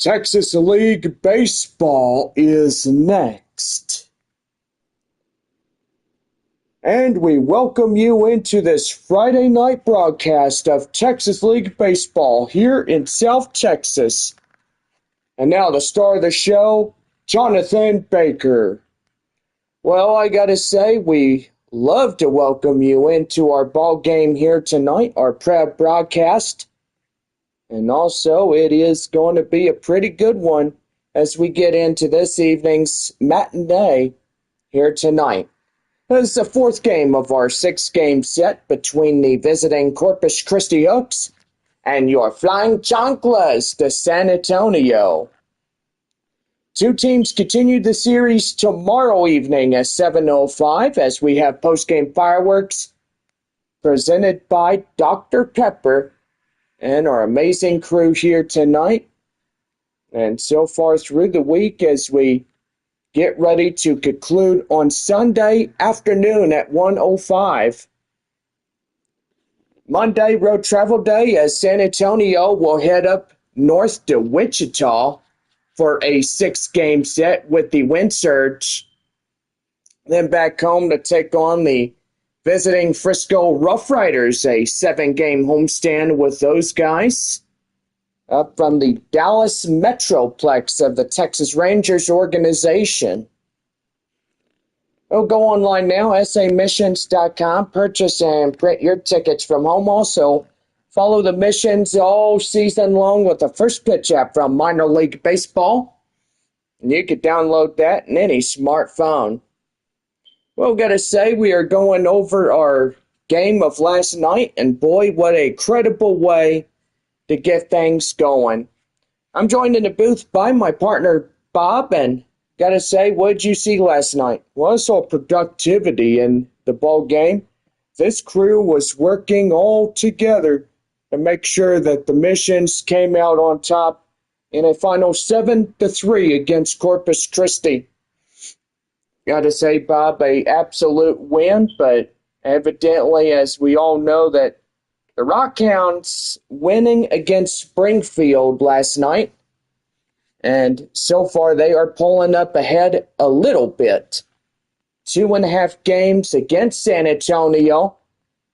Texas League Baseball is next. And we welcome you into this Friday night broadcast of Texas League Baseball here in South Texas. And now the star of the show, Jonathan Baker. Well, I gotta say, we love to welcome you into our ball game here tonight, our proud broadcast. And also, it is going to be a pretty good one as we get into this evening's matinee here tonight. This is the fourth game of our six-game set between the visiting Corpus Christi Hooks and your Flying Chanclas, the San Antonio. Two teams continue the series tomorrow evening at 7:05 as we have post-game fireworks presented by Dr. Pepper and our amazing crew here tonight. And so far through the week as we get ready to conclude on Sunday afternoon at 1:05. Monday, road travel day, as San Antonio will head up north to Wichita for a six-game set with the Wind Surge. Then back home to take on the visiting Frisco Rough Riders, a seven-game homestand with those guys. Up from the Dallas Metroplex of the Texas Rangers organization. Go online now, samissions.com. Purchase and print your tickets from home. Also, follow the Missions all season long with the First Pitch app from Minor League Baseball. And you can download that in any smartphone. Well, gotta say, we are going over our game of last night, and boy, what a credible way to get things going. I'm joined in the booth by my partner, Bob, and gotta say, what did you see last night? Well, I saw productivity in the ball game. This crew was working all together to make sure that the Missions came out on top in a final 7-3 against Corpus Christi. Gotta say, Bob, a absolute win, but evidently, as we all know, that the Rockhounds winning against Springfield last night, and so far they are pulling up ahead a little bit. 2.5 games against San Antonio,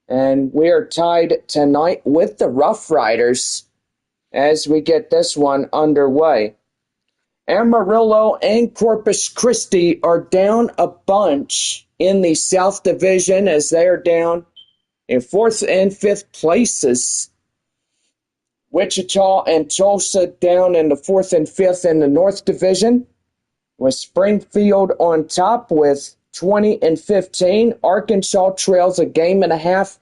and we are tied tonight with the Rough Riders as we get this one underway. Amarillo and Corpus Christi are down a bunch in the South Division as they are down in 4th and 5th places. Wichita and Tulsa down in the 4th and 5th in the North Division, with Springfield on top with 20 and 15. Arkansas trails a game and a half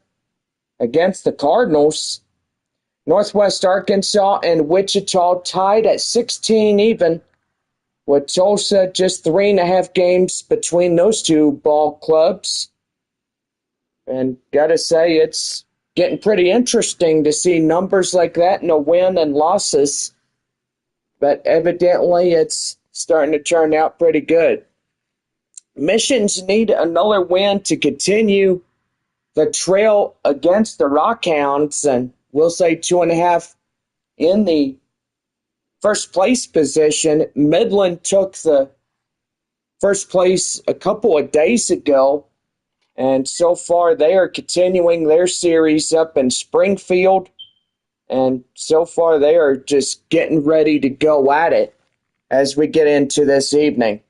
against the Cardinals. Northwest Arkansas and Wichita tied at 16 even, with Tulsa just 3.5 games between those two ball clubs. And gotta say, it's getting pretty interesting to see numbers like that in the win and losses. But evidently, it's starting to turn out pretty good. Missions need another win to continue the trail against the Rockhounds, and we'll say 2.5 in the first place position. Midland took the first place a couple of days ago, and so far they are continuing their series up in Springfield, and so far they are just getting ready to go at it as we get into this evening.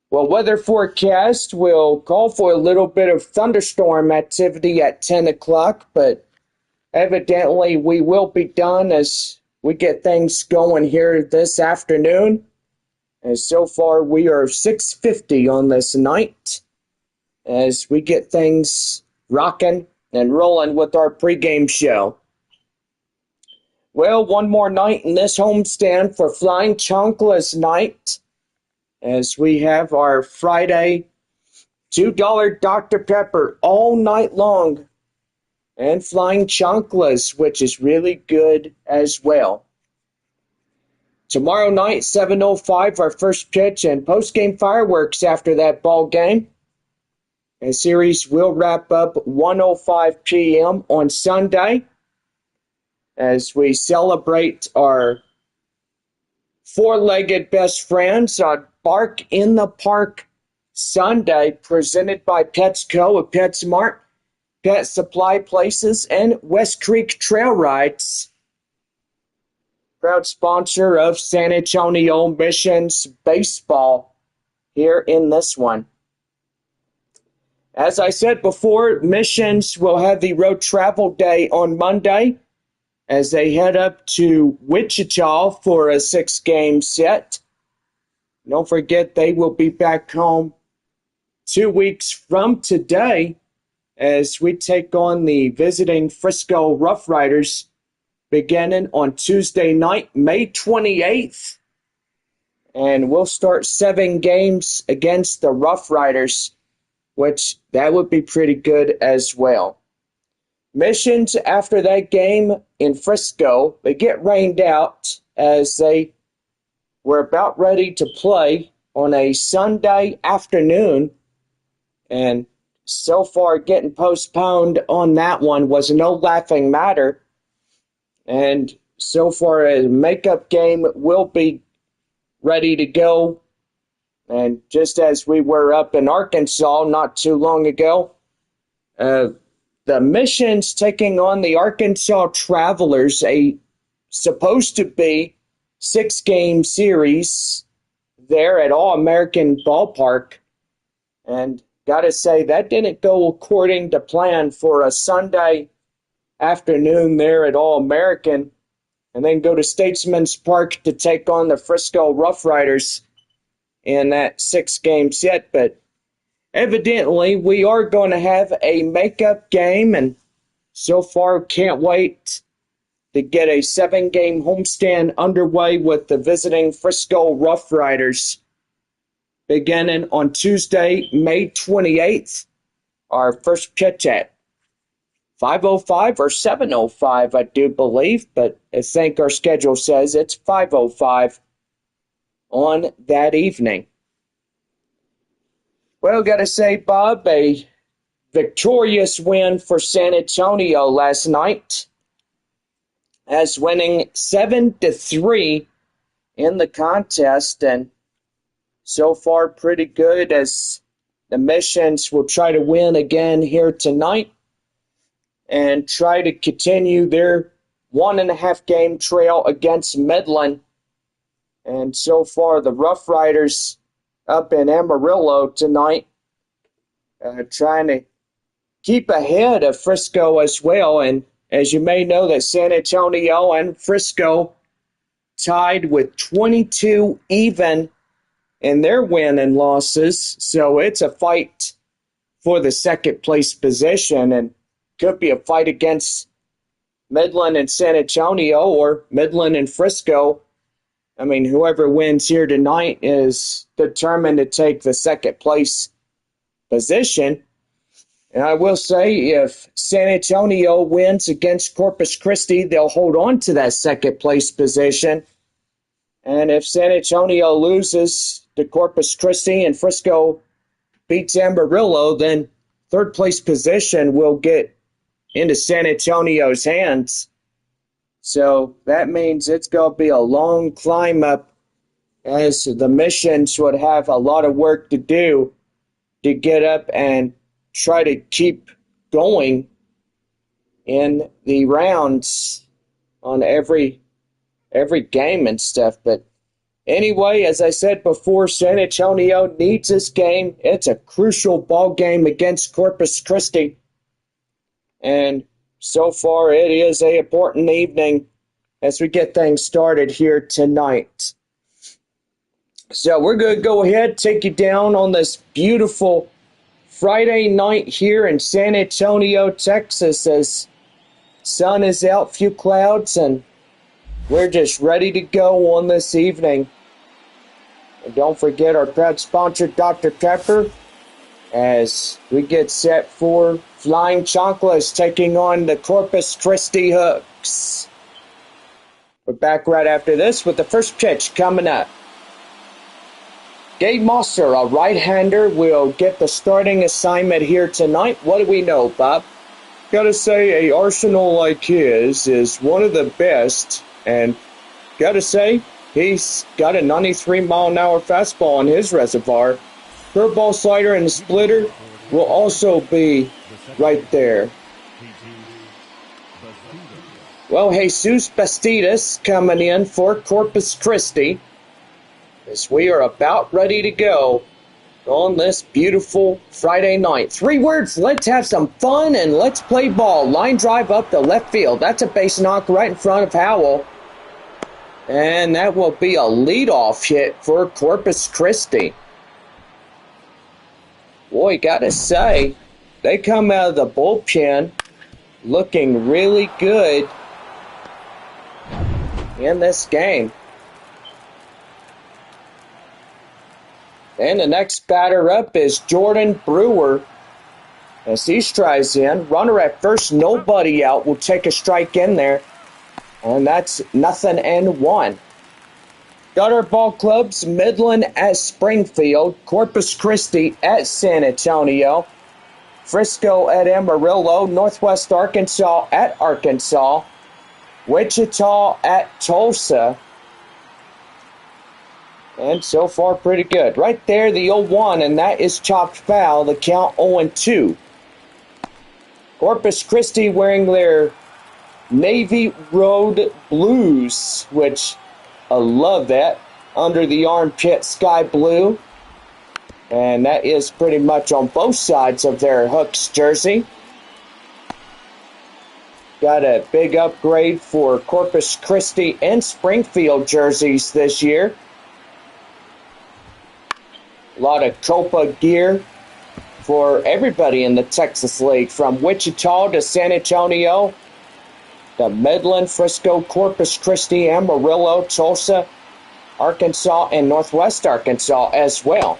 Well, weather forecast will call for a little bit of thunderstorm activity at 10 o'clock, but evidently we will be done as we get things going here this afternoon. And so far we are 6:50 on this night as we get things rocking and rolling with our pregame show. Well, one more night in this homestand for Flying Chanclas night as we have our Friday $2 Dr. Pepper all night long and Flying Chanclas, which is really good as well. Tomorrow night, 7:05, our first pitch and post-game fireworks after that ball game. The series will wrap up 1:05 p.m. on Sunday as we celebrate our four-legged best friends on Bark in the Park Sunday, presented by Petsco at PetSmart, Pet Supply Places, and West Creek Trail Rides. Proud sponsor of San Antonio Missions Baseball here in this one. As I said before, Missions will have the road travel day on Monday as they head up to Wichita for a 6-game set. Don't forget they will be back home 2 weeks from today as we take on the visiting Frisco Rough Riders beginning on Tuesday night, May 28th. And we'll start 7 games against the Rough Riders, which that would be pretty good as well. Missions after that game in Frisco, they get rained out as they were about ready to play on a Sunday afternoon, and so far getting postponed on that one was no laughing matter. And so far a makeup game will be ready to go. And just as we were up in Arkansas not too long ago, the Missions taking on the Arkansas Travelers, a supposed to be 6-game series there at All-American Ballpark. And gotta say, that didn't go according to plan for a Sunday afternoon there at All-American, and then go to Statesman's Park to take on the Frisco Rough Riders in that 6-game set. But evidently, we are going to have a makeup game, and so far can't wait to get a 7-game homestand underway with the visiting Frisco Rough Riders beginning on Tuesday, May 28th. Our first pitch at 5:05 or 7:05, I do believe, but I think our schedule says it's 5:05 on that evening. Well, gotta say, Bob, a victorious win for San Antonio last night, as winning 7-3 in the contest, and so far pretty good as the Missions will try to win again here tonight and try to continue their 1.5-game trail against Midland. And so far the Rough Riders up in Amarillo tonight, trying to keep ahead of Frisco as well. And as you may know, that San Antonio and Frisco tied with 22 even in their win and losses. So it's a fight for the second place position, and could be a fight against Midland and San Antonio or Midland and Frisco. I mean, whoever wins here tonight is determined to take the second place position. And I will say, if San Antonio wins against Corpus Christi, they'll hold on to that second place position. And if San Antonio loses to Corpus Christi and Frisco beats Amarillo, then third place position will get into San Antonio's hands. So that means it's going to be a long climb up, as the Missions would have a lot of work to do to get up and try to keep going in the rounds on every game and stuff. But anyway, as I said before, San Antonio needs this game. It's a crucial ball game against Corpus Christi. And so far, it is an important evening as we get things started here tonight. So we're going to go ahead, take you down on this beautiful Friday night here in San Antonio, Texas, as sun is out, few clouds, and we're just ready to go on this evening. And don't forget our proud sponsor, Dr. Pepper, as we get set for Flying Chocolates taking on the Corpus Christi Hooks. We're back right after this with the first pitch coming up. Gabe Mosser, a right-hander, will get the starting assignment here tonight. What do we know, Bob? Gotta say, a arsenal like his is one of the best, and gotta say, He's got a 93-mile-an-hour fastball on his reservoir. Curveball, slider, and splitter will also be right there. Well, Jesus Bastidas coming in for Corpus Christi, as we are about ready to go on this beautiful Friday night. 3 words, let's have some fun and let's play ball. Line drive up the left field. That's a base knock right in front of Howell. And that will be a leadoff hit for Corpus Christi. Boy, gotta say, they come out of the bullpen looking really good in this game. And the next batter up is Jordan Brewer. As he strides in, runner at first, nobody out, will take a strike in there. And that's 0-1. Gutter Ball Clubs, Midland at Springfield, Corpus Christi at San Antonio, Frisco at Amarillo, Northwest Arkansas at Arkansas, Wichita at Tulsa. And so far, pretty good. Right there, the 0-1, and that is chopped foul. The count 0-2. Corpus Christi wearing their Navy Road Blues, which I love that. Under the armpit, sky blue. And that is pretty much on both sides of their Hooks jersey. Got a big upgrade for Corpus Christi and Springfield jerseys this year. A lot of Copa gear for everybody in the Texas League, from Wichita to San Antonio, to Midland, Frisco, Corpus Christi, Amarillo, Tulsa, Arkansas, and Northwest Arkansas as well.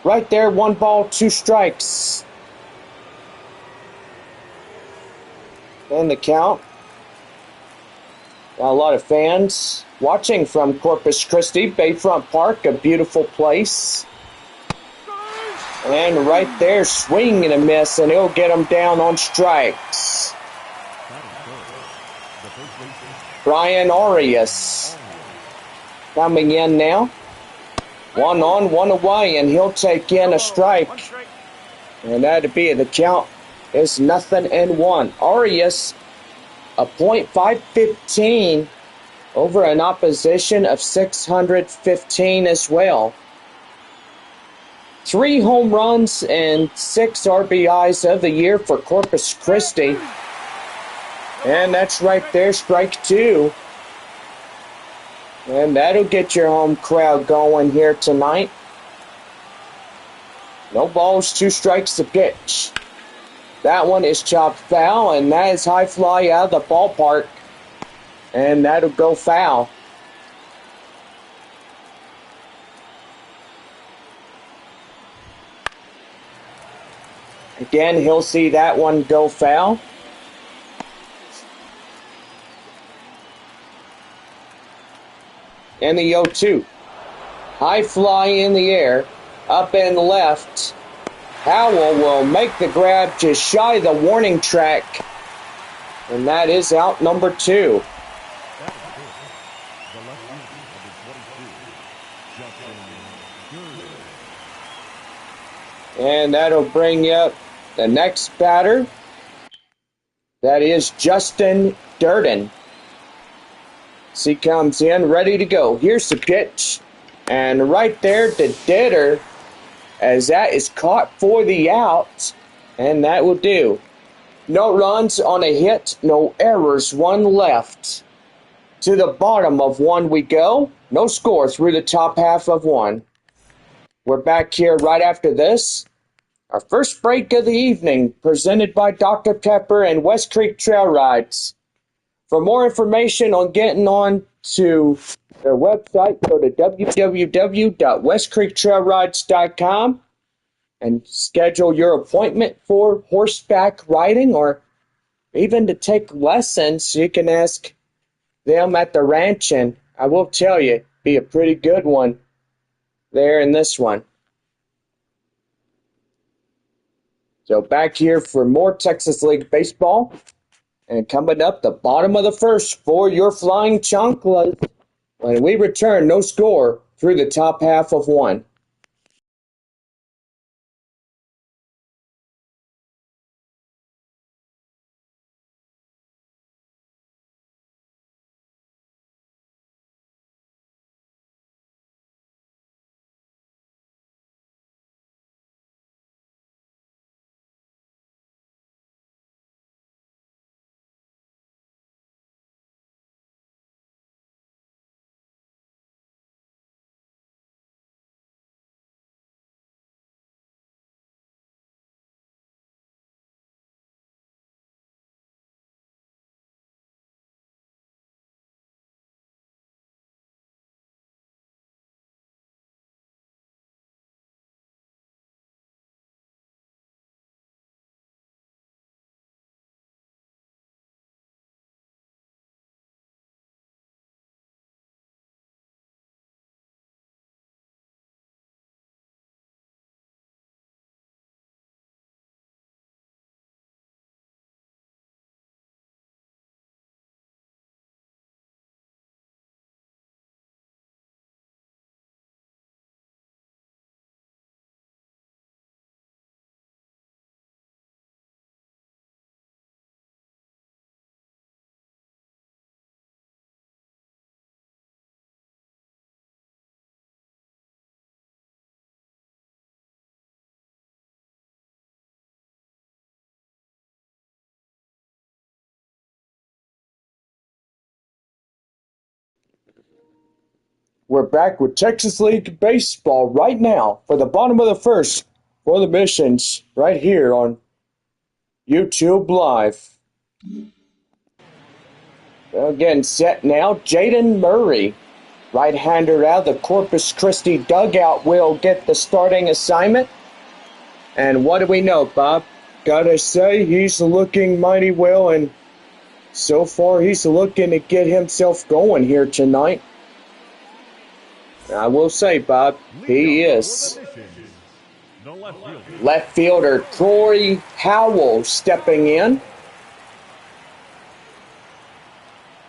Right there, 1 ball, 2 strikes. And the count. Got a lot of fans watching from Corpus Christi, Bayfront Park, a beautiful place. And right there, swing and a miss, and he'll get him down on strikes. Brian Arias coming in now. 1 on, 1 away, and he'll take in a strike. And that'd be the count is 0-1. Arias, a .515 over an opposition of 615 as well. 3 home runs and 6 RBIs of the year for Corpus Christi. And that's right there, strike 2. And that'll get your home crowd going here tonight. No balls, 2 strikes to pitch. That one is chopped foul, and that is high fly out of the ballpark. And that'll go foul. Again, he'll see that one go foul. And the 0-2. High fly in the air, up and left. Howell will make the grab just shy of the warning track. And that is out number 2. And that'll bring up the next batter. That is Justin Durden. He comes in ready to go. Here's the pitch. And right there to Ditter, as that is caught for the out. And that will do. No runs on a hit, no errors, 1 left. To the bottom of 1 we go. No score through the top half of 1. We're back here right after this. Our first break of the evening, presented by Dr. Pepper and West Creek Trail Rides. For more information on getting on to their website, go to www.westcreektrailrides.com and schedule your appointment for horseback riding, or even to take lessons. You can ask them at the ranch, and I will tell you, be a pretty good one there in this one. So back here for more Texas League baseball. And coming up the bottom of the first for your Flying Chanclas, When we return, no score through the top half of one. We're back with Texas League Baseball right now for the bottom of the first for the Missions right here on YouTube Live. Again, set now. Jaden Murray, right-hander out of the Corpus Christi dugout, will get the starting assignment. And what do we know, Bob? Gotta say, he's looking mighty well, and so far he's looking to get himself going here tonight. I will say, Bob, he is. Left fielder Troy Howell stepping in.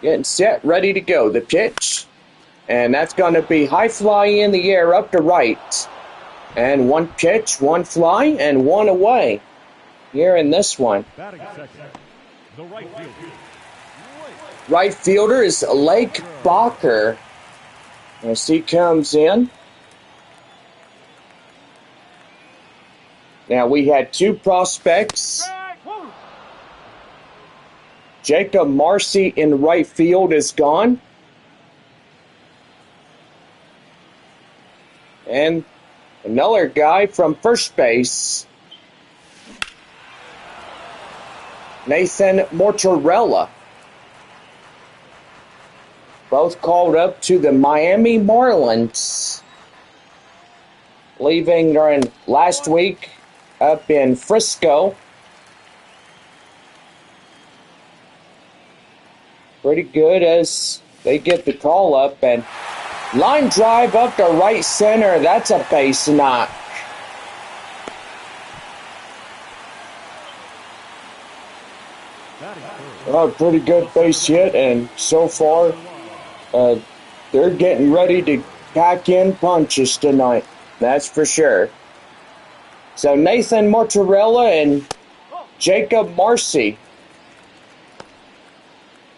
Getting set, ready to go. The pitch. And that's going to be high fly in the air up to right. And one pitch, one fly, and one away. Here in this one. Right fielder is Lake Bacher. As he comes in. Now we had two prospects. Jacob Marcy in right field is gone. And another guy from first base. Nathan Mortarella. Both called up to the Miami Marlins. Leaving during last week up in Frisco. Pretty good as they get the call up. And line drive up to right center. That's a base knock. Oh, pretty good base hit. And so far, they're getting ready to pack in punches tonight. That's for sure. So Nathan Mortarella and Jacob Marcy.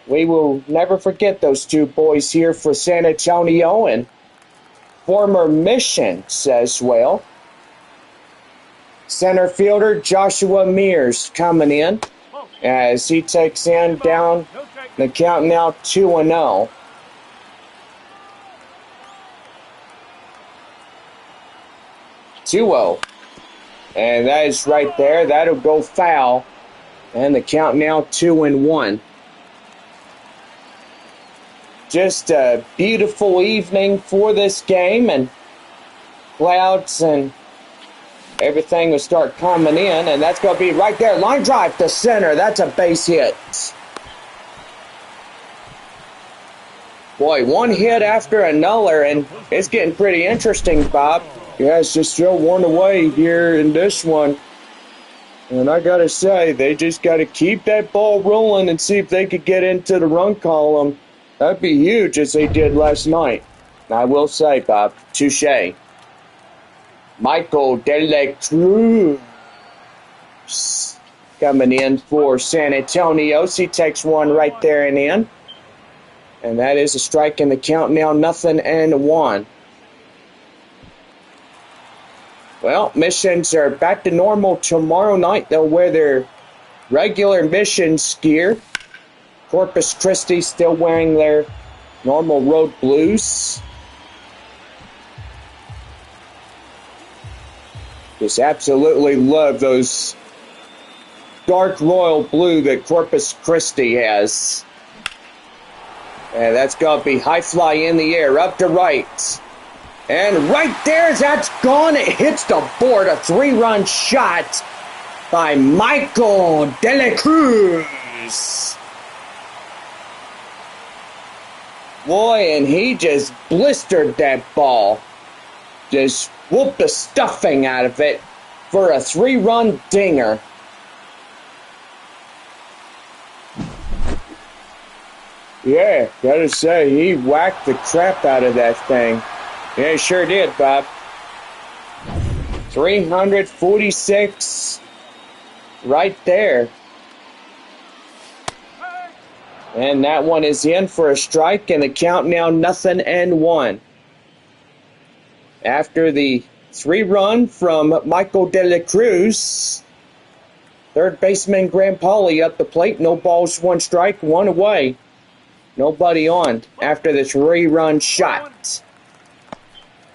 We will never forget those two boys here for San Antonio and former Missions as well. Center fielder Joshua Mears coming in as he takes in down the count now 2-0. And that is right there. That'll go foul. And the count now 2-1. Just a beautiful evening for this game, and clouds and everything will start coming in, and that's going to be right there. Line drive to center. That's a base hit. Boy, one hit after another, and it's getting pretty interesting, Bob. Yeah, it's just still one away here in this one. And I got to say, they just got to keep that ball rolling and see if they could get into the run column That'd be huge as they did last night. I will say, Bob, touche. Michael De La Cruz coming in for San Antonio. He takes one right there and in. And that is a strike in the count now, 0-1. Well, missions are back to normal tomorrow night. They'll wear their regular missions gear. Corpus Christi still wearing their normal road blues. Just absolutely love those dark royal blue that Corpus Christi has. And that's going to be high fly in the air, up to right. And right there, that's gone. It hits the board. A 3-run shot by Michael De La Cruz. Boy, and he just blistered that ball. Just whooped the stuffing out of it for a 3-run dinger. Yeah, gotta say, he whacked the crap out of that thing. Yeah, he sure did, Bob. 346 right there. And that one is in for a strike, and the count now 0-1. After the 3-run from Michael De La Cruz, third baseman Graham Pauly up the plate. No balls, 1 strike, 1 away. Nobody on after the 3-run shot.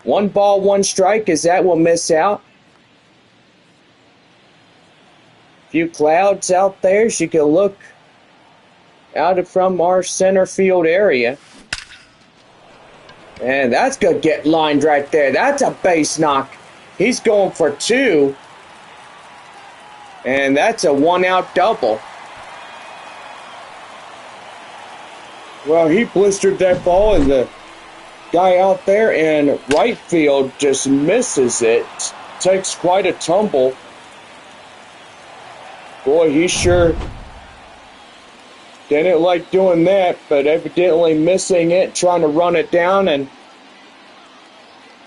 1 ball, 1 strike, as that will miss out. Few clouds out there, so you can look out from our center field area. And that's going to get lined right there. That's a base knock. He's going for 2. And that's a 1-out double. Well, he blistered that ball, and the guy out there in right field just misses it. Takes quite a tumble. Boy, he sure didn't like doing that, but evidently missing it, trying to run it down, and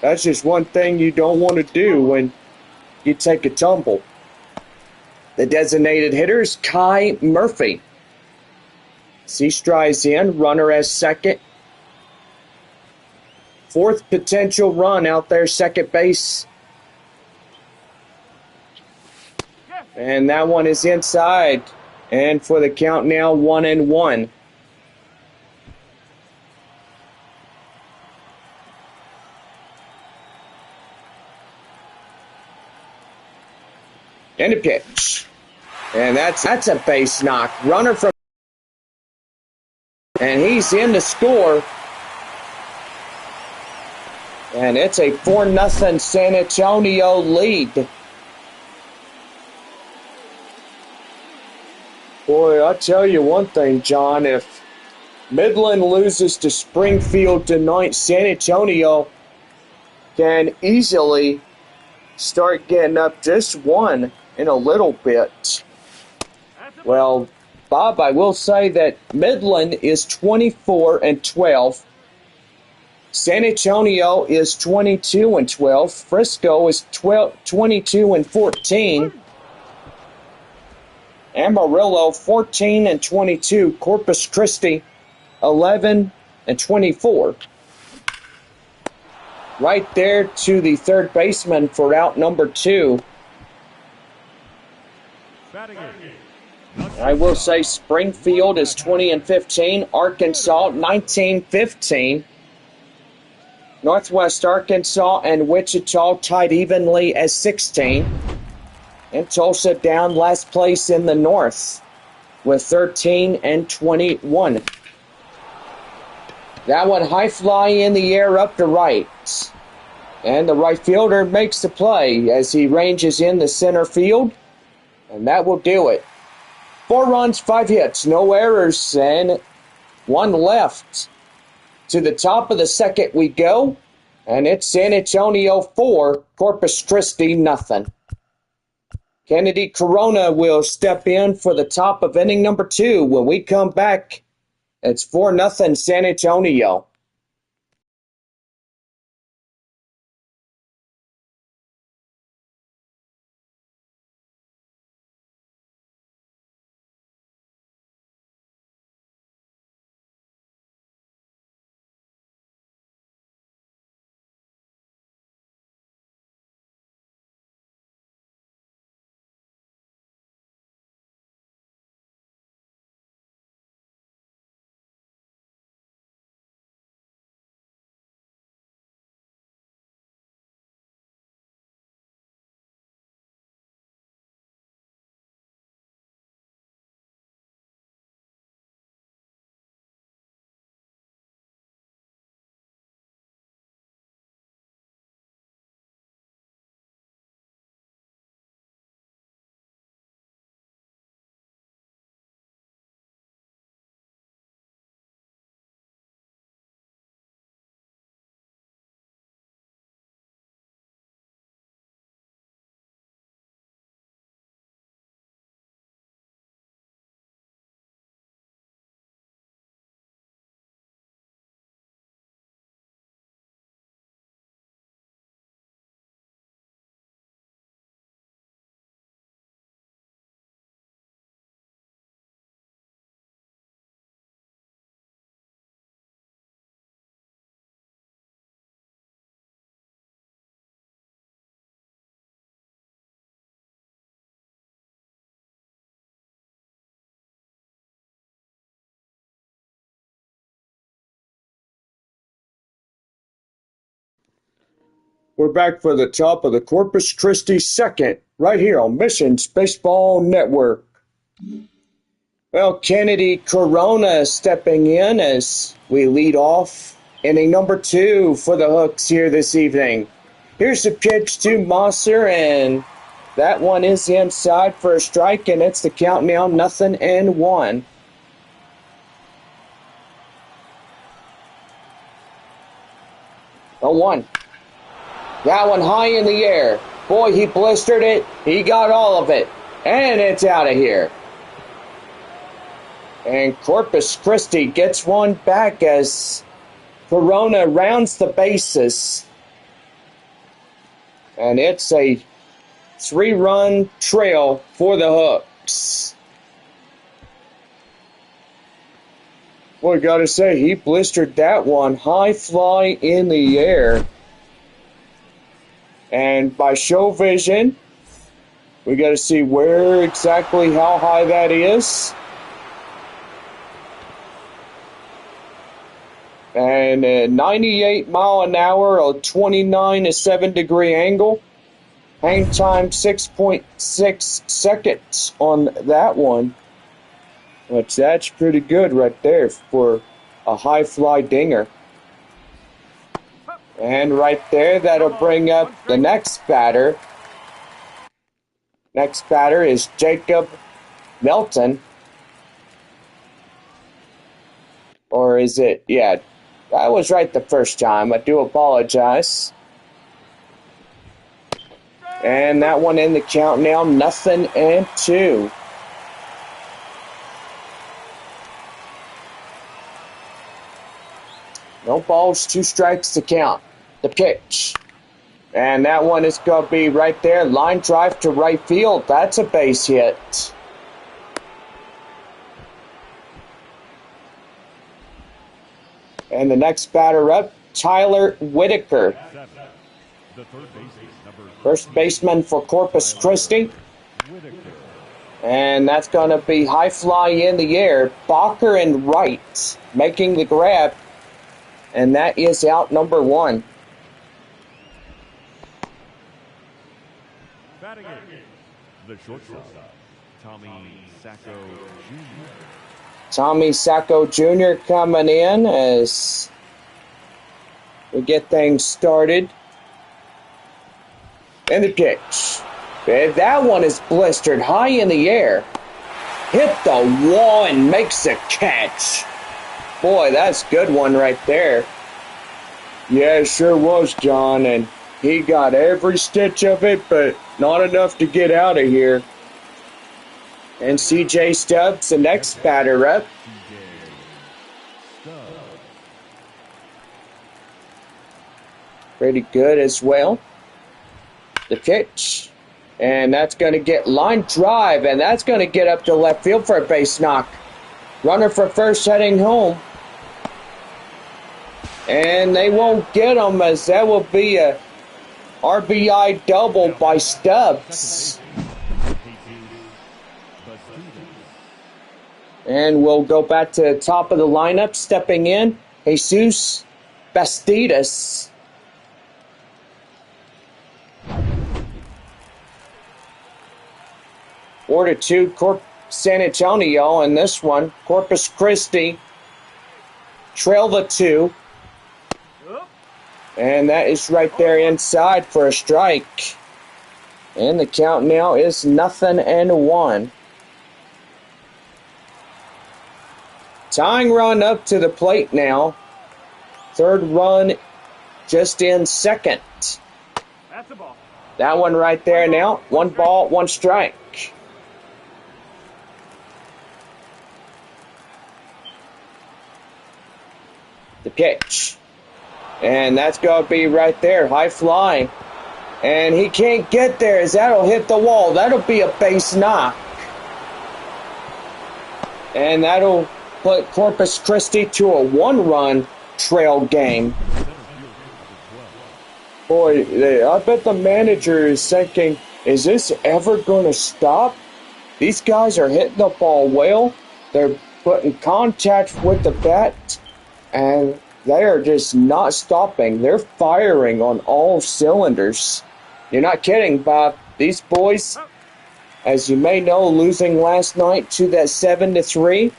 that's just one thing you don't want to do when you take a tumble. The designated hitter is Kai Murphy. He strides in, runner as second. 4th potential run out there, second base. And that one is inside. And for the count now, 1-1. And a pitch. And that's a base knock. Runner from... And he's in to score. And it's a 4-0 San Antonio lead. Boy, I'll tell you one thing, John. If Midland loses to Springfield tonight, San Antonio can easily start getting up just 1 in a little bit. Well, Bob, I will say that Midland is 24-12. San Antonio is 22-12. Frisco is 22-14. Amarillo 14-22. Corpus Christi 11-24. Right there to the third baseman for out number 2. I will say Springfield is 20-15. Arkansas 19-15. Northwest Arkansas and Wichita tied evenly as 16. And Tulsa down last place in the North with 13-21. That one high fly in the air up to right. And the right fielder makes the play as he ranges in the center field. And that will do it. 4 runs, 5 hits, no errors, and 1 left. To the top of the second we go. And it's San Antonio 4, Corpus Christi nothing. Kennedy Corona will step in for the top of inning number 2 when we come back It's 4-0 San Antonio. We're back for the top of the Corpus Christi second, right here on Missions Baseball Network. Well, Kennedy Corona stepping in as we lead off inning number 2 for the Hooks here this evening. Here's the pitch to Mosser, and that one is inside for a strike, and it's the count now 0-1. Oh, 1. That one high in the air. Boy, he blistered it. He got all of it. And it's out of here. And Corpus Christi gets one back as Corona rounds the bases. And it's a 3-run trail for the Hooks. Boy, gotta say, he blistered that one. High fly in the air. And by show vision, we got to see where exactly how high that is. And 98 mile an hour, a 29 to 7 degree angle. Hang time 6.6 seconds on that one. Which that's pretty good right there for a high fly dinger. And right there, that'll bring up the next batter. Next batter is Jacob Melton. Or is it? Yeah, I was right the first time. I do apologize. And that one in the count now, 0-2. No balls, 2 strikes to count. The pitch. And that one is going to be right there. Line drive to right field. That's a base hit. And the next batter up, Tyler Whitaker. First baseman for Corpus Christi. And that's going to be high fly in the air. Bacher and right making the grab. And that is out number 1. Batting it, the shortstop, Tommy Sacco Jr. Tommy Sacco Jr. coming in as we get things started. And the pitch. That one is blistered high in the air. Hit the wall and makes a catch. Boy, that's a good one right there. Yeah, it sure was, John, and he got every stitch of it, but not enough to get out of here. And C.J. Stubbs, the next batter up. pretty good as well. The pitch. And that's going to get line drive, and that's going to get up to left field for a base knock. Runner for first heading home. And they won't get him, as that will be a RBI double by Stubbs. And we'll go back to the top of the lineup. Stepping in, Jesus Bastidas. Order 2, San Antonio in this one. Corpus Christi trail the 2. And that is right there inside for a strike. And the count now is 0-1. Tying run up to the plate now. Third run just in second. That's a ball. That one right there now. 1 ball, 1 strike. The pitch. And that's going to be right there. High fly. And he can't get there as that'll hit the wall. That'll be a base knock. And that'll put Corpus Christi to a 1-run trail game. Boy, I bet the manager is thinking, is this ever going to stop? These guys are hitting the ball well. They're putting contact with the bat. And they are just not stopping. They're firing on all cylinders. You're not kidding, Bob. These boys, as you may know, losing last night to that 7-3.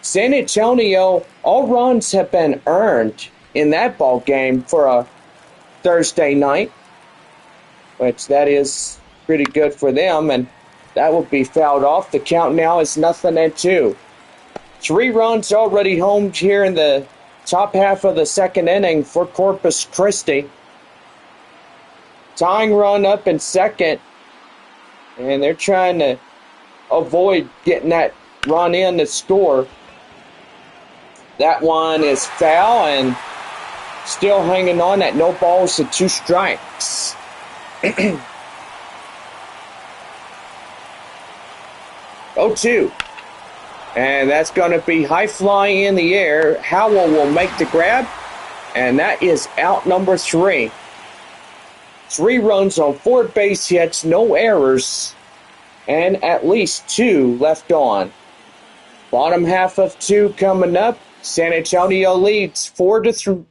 San Antonio, all runs have been earned in that ball game for a Thursday night, which that is pretty good for them, and that will be fouled off. The count now is 0-2. 3 runs already homed here in the top half of the second inning for Corpus Christi. Tying run up in second, and they're trying to avoid getting that run in to score. That one is foul and still hanging on at no balls to 2 strikes. 0-2. And that's going to be high flying in the air. Howell will make the grab, and that is out number 3. 3 runs on 4 base hits, no errors, and at least 2 left on. Bottom half of 2 coming up. San Antonio leads 4-3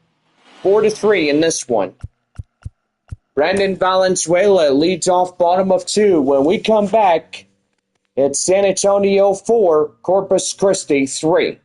in this one. Brandon Valenzuela leads off bottom of 2. When we come back, it's San Antonio 4, Corpus Christi 3.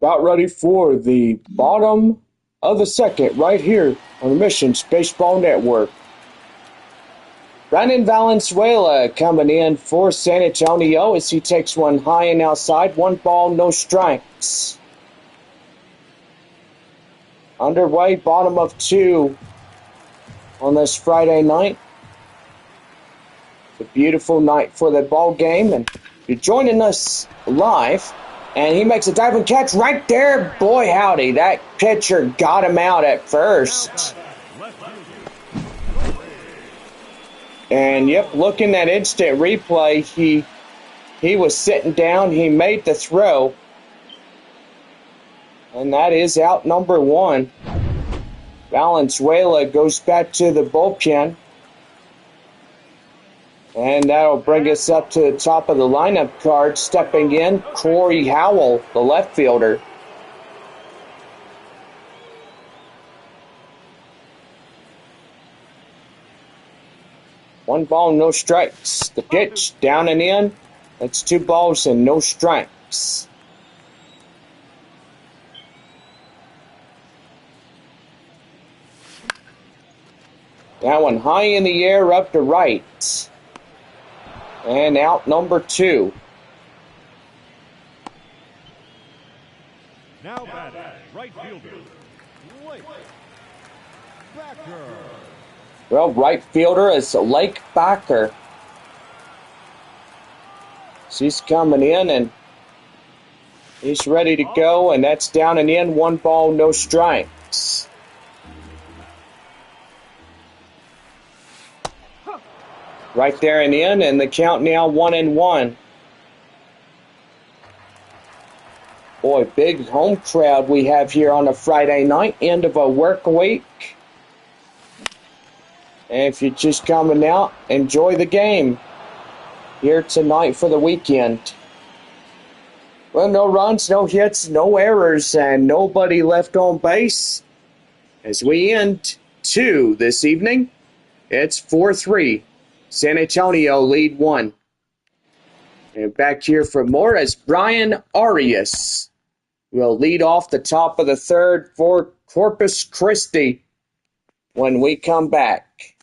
About ready for the bottom of the second right here on the Missions Baseball Network. Brandon Valenzuela coming in for San Antonio as he takes one high and outside. 1 ball, no strikes. Underway, bottom of 2 on this Friday night. It's a beautiful night for the ball game, and you're joining us live. And he makes a diving catch right there. Boy, howdy, that pitcher got him out at first. And yep, looking at instant replay, he was sitting down. He made the throw. And that is out number 1. Valenzuela goes back to the bullpen. And that'll bring us up to the top of the lineup card. Stepping in, Corey Howell, the left fielder. One ball, no strikes. The pitch, down and in. That's 2 balls and no strikes. That one high in the air, up to right. And out number 2. Now batting, right fielder, Blake Backer. Well, right fielder is Lake Backer. She's coming in and he's ready to go, and that's down and in. 1 ball, no strikes. Right there and in, and the count now 1-1. Boy, big home crowd we have here on a Friday night, end of a work week. And if you're just coming out, enjoy the game here tonight for the weekend. Well, no runs, no hits, no errors, and nobody left on base. As we end 2 this evening, it's 4-3. San Antonio lead 1. And back here for more as Brian Arias will lead off the top of the 3rd for Corpus Christi when we come back.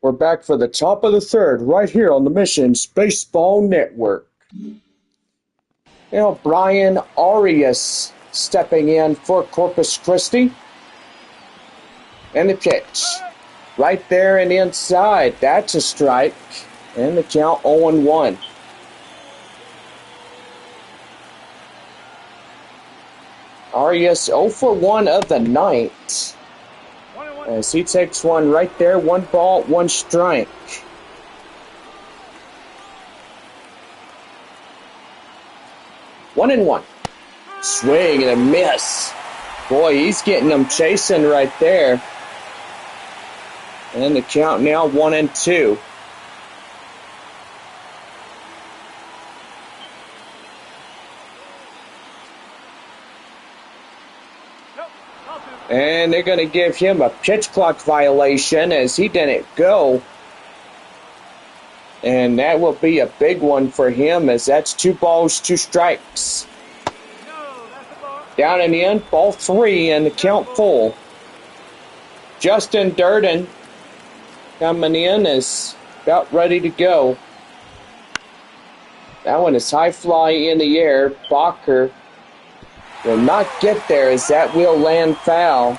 We're back for the top of the third right here on the Missions Baseball Network. Now Brian Arias stepping in for Corpus Christi. And the pitch. Right there and inside. That's a strike. And the count 0-1. Arias 0 for 1 of the night. As he takes one right there. 1 ball, 1 strike. One and one. Swing and a miss. Boy, he's getting them chasing right there. And the count now 1-2. And they're going to give him a pitch clock violation as he didn't go. And that will be a big one for him as that's 2 balls, 2 strikes. Down and in, ball 3 and the count full. Justin Durden coming in is about ready to go. That one is high fly in the air. Bacher will not get there as that will land foul.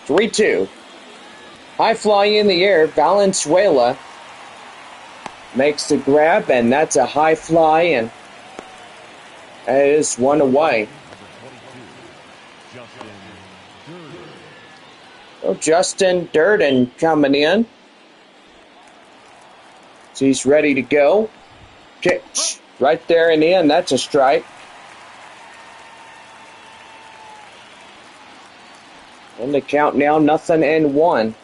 Three-two. High fly in the air. Valenzuela makes the grab, and that's a high fly, and that is 1 away. So Justin Durden coming in. So he's ready to go. Pitch right there and in. That's a strike. And the count now 0-1.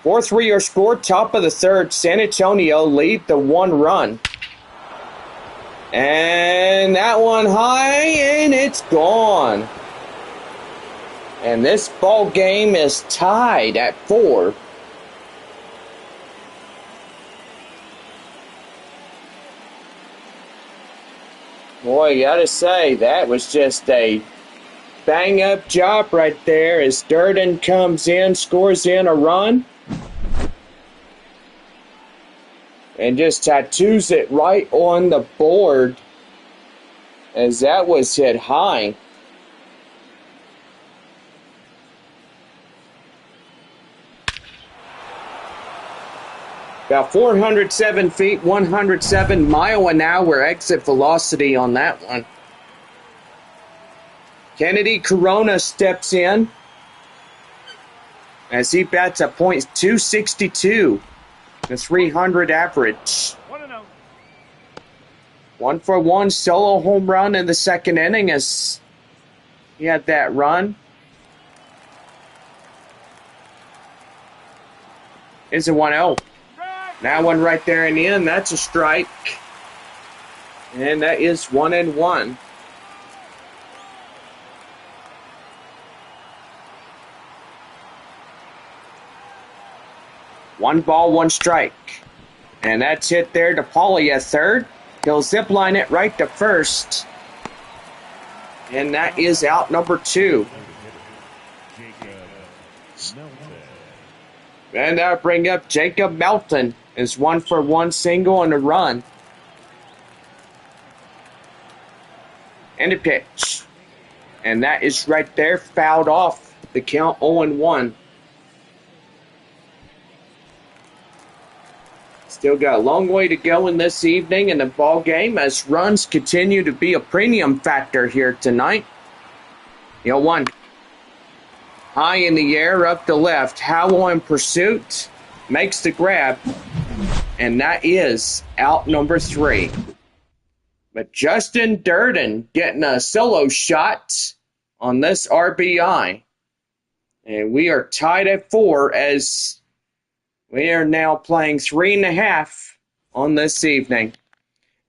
4-3 are scored. Top of the third. San Antonio lead the 1 run. And that one high, and it's gone. And this ball game is tied at 4. Boy, you gotta say, that was just a bang-up job right there as Durden comes in, scores in a run. And just tattoos it right on the board as that was hit high. About 407 feet, 107 mile an hour exit velocity on that one. Kennedy Corona steps in as he bats a .262, the 300 average. 1-0. 1 for 1 solo home run in the second inning as he had that run. It's a 1-0. That one right there in the end, that's a strike. And that is 1-1. One ball, 1 strike. And that's hit there to Paulie at third. He'll zip line it right to first. And that is out number 2. And that'll bring up Jacob Melton. Is 1 for 1 single and a run. And a pitch. And that is right there, fouled off. The count 0-1. Still got a long way to go in this evening in the ball game as runs continue to be a premium factor here tonight. 1. High in the air, up the left. Howell in pursuit. Makes the grab. And that is out number 3. But Justin Durden getting a solo shot on this RBI. And we are tied at 4 as we are now playing 3.5 on this evening.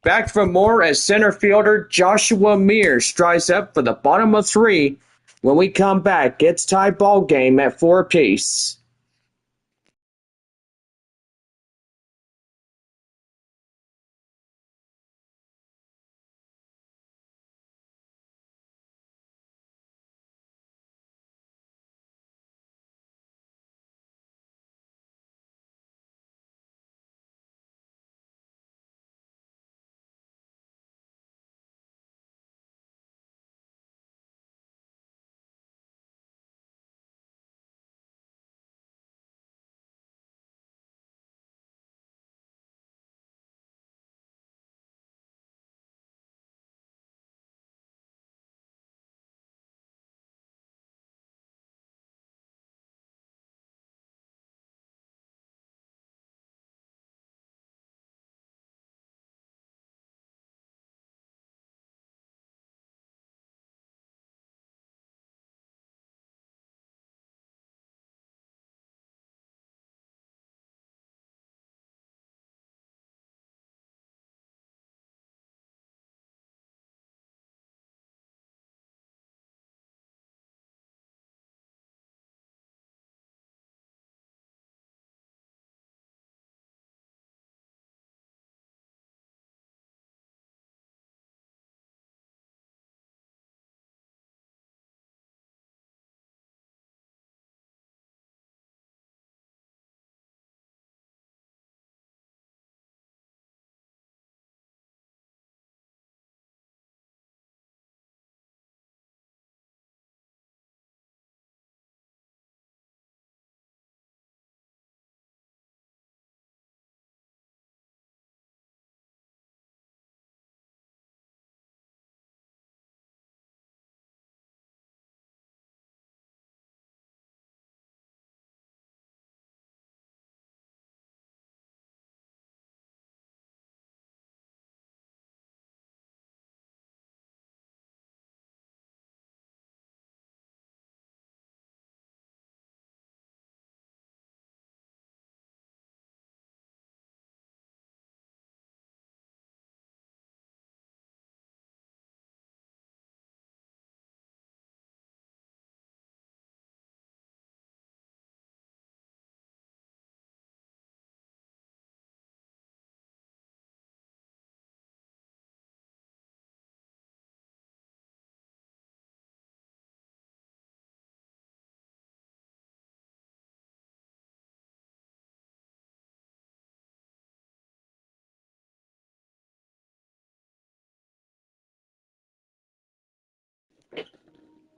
Back for more as center fielder Joshua Mears tries up for the bottom of 3. When we come back, it's tie ball game at 4 apiece.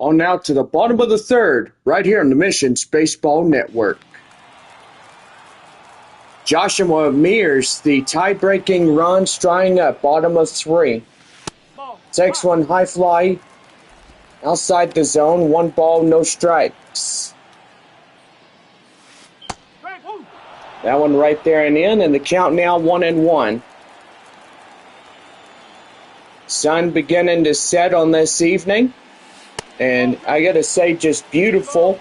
On now to the bottom of the third, right here on the Missions Baseball Network. Joshua Mears, the tie-breaking run, trying up, bottom of 3. Takes one high fly, outside the zone, 1 ball, no strikes. That one right there and in, and the count now 1-1. Sun beginning to set on this evening, and I gotta say, just beautiful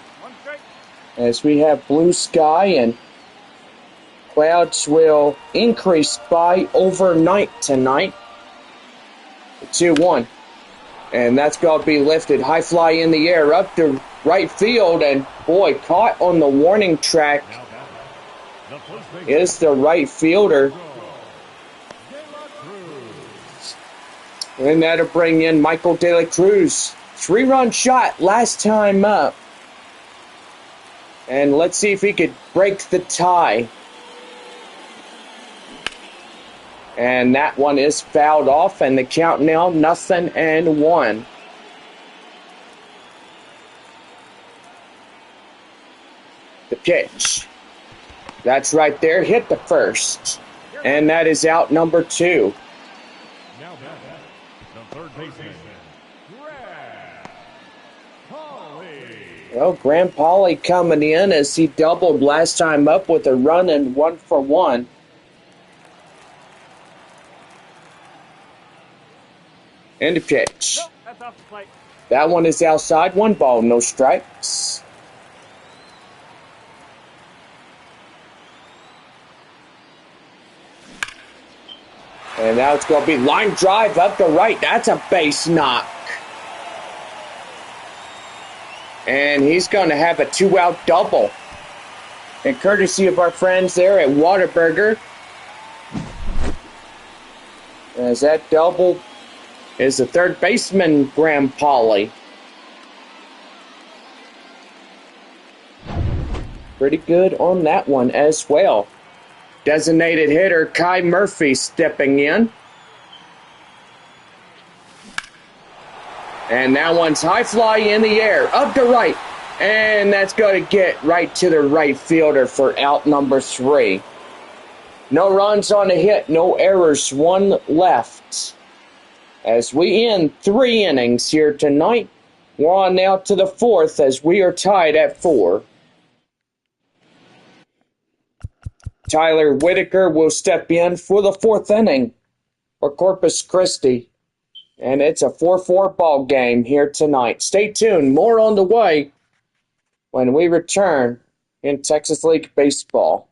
as we have blue sky, and clouds will increase by overnight tonight. 2-1, and that's going to be lifted high fly in the air up to right field, and boy, caught on the warning track is the right fielder, and that'll bring in Michael De La Cruz. 3-run shot last time up, and let's see if he could break the tie. And that one is fouled off, and the count now 0-1. The pitch. That's right there, hit the first. And that is out number 2. Now back, the third baseman, Grant Polly. Well, Grant Polly coming in as he doubled last time up with a run and 1 for 1. And the pitch. Nope, that's off the plate. That one is outside. 1 ball, no strikes. And now it's going to be line drive up the right. That's a base knock. And he's going to have a 2-out double. And courtesy of our friends there at Whataburger, as that double is the third baseman, Graham Polly. Pretty good on that one as well. Designated hitter Kai Murphy stepping in. And that one's high fly in the air, up to right. And that's going to get right to the right fielder for out number 3. No runs on the hit, no errors, 1 left. As we end 3 innings here tonight, we're on now to the 4th as we are tied at 4. Tyler Whitaker will step in for the 4th inning for Corpus Christi. And it's a 4-4 ball game here tonight. Stay tuned, more on the way when we return in Texas League Baseball.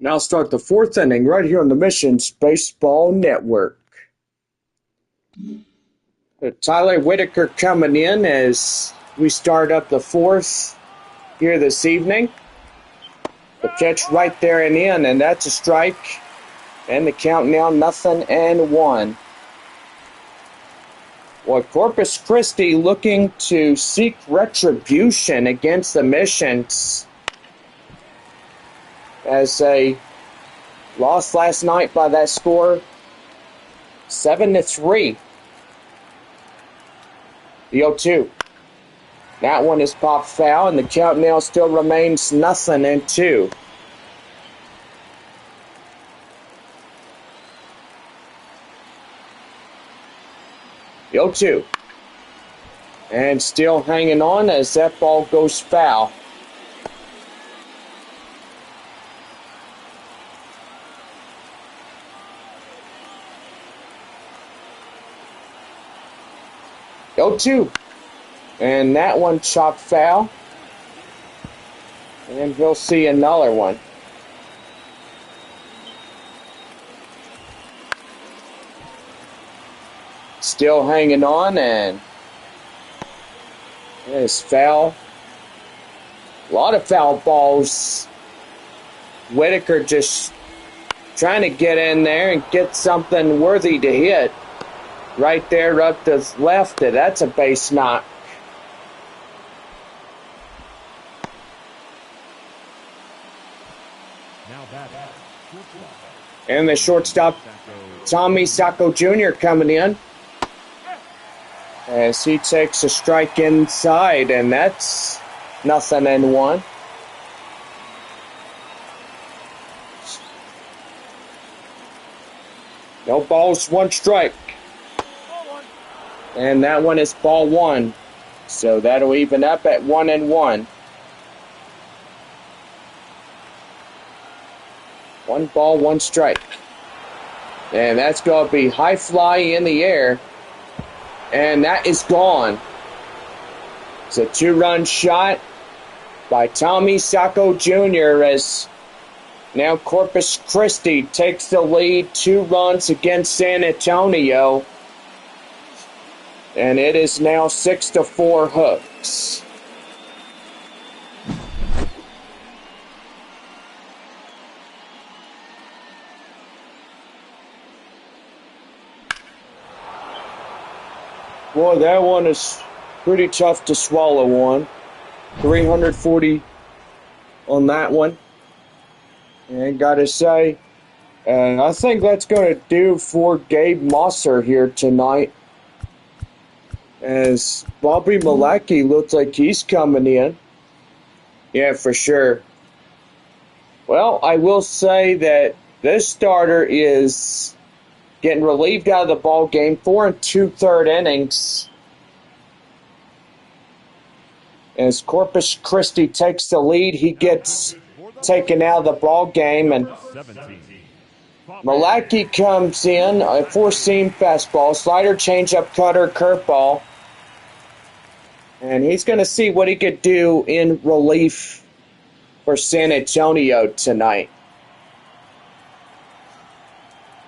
Now start the fourth inning right here on the Missions Baseball Network. Tyler Whitaker coming in as we start up the fourth here this evening. The pitch right there and in, and that's a strike. And the count now 0-1. Well, Corpus Christi looking to seek retribution against the Missions as they lost last night by that score 7-3. The 0-2. That one is popped foul, and the count now still remains 0-2. The 0-2. And still hanging on as that ball goes foul. The 0-2. And that one chopped foul. And he'll see another one. Still hanging on, and it's foul. A lot of foul balls. Whitaker just trying to get in there and get something worthy to hit. Right there up to left. That's a base knock. And the shortstop, Tommy Sacco Jr. coming in as he takes a strike inside, and that's 0-1. No balls, one strike. And that one is ball one. So that'll even up at 1-1. One ball, one strike. And that's going to be high fly in the air. And that is gone. It's a two-run shot by Tommy Sacco Jr. as now Corpus Christi takes the lead 2 runs against San Antonio. And it is now 6-4 Hooks. Boy, that one is pretty tough to swallow on. 340 on that one. And gotta say, I think that's going to do for Gabe Mosser here tonight. As Bobby Malecki looks like he's coming in. Yeah, for sure. Well, I will say that this starter is getting relieved out of the ball game. 4 2/3 innings. As Corpus Christi takes the lead, he gets taken out of the ball game, and Malecki comes in, a 4-seam fastball, slider, changeup, cutter, curveball. And he's going to see what he could do in relief for San Antonio tonight.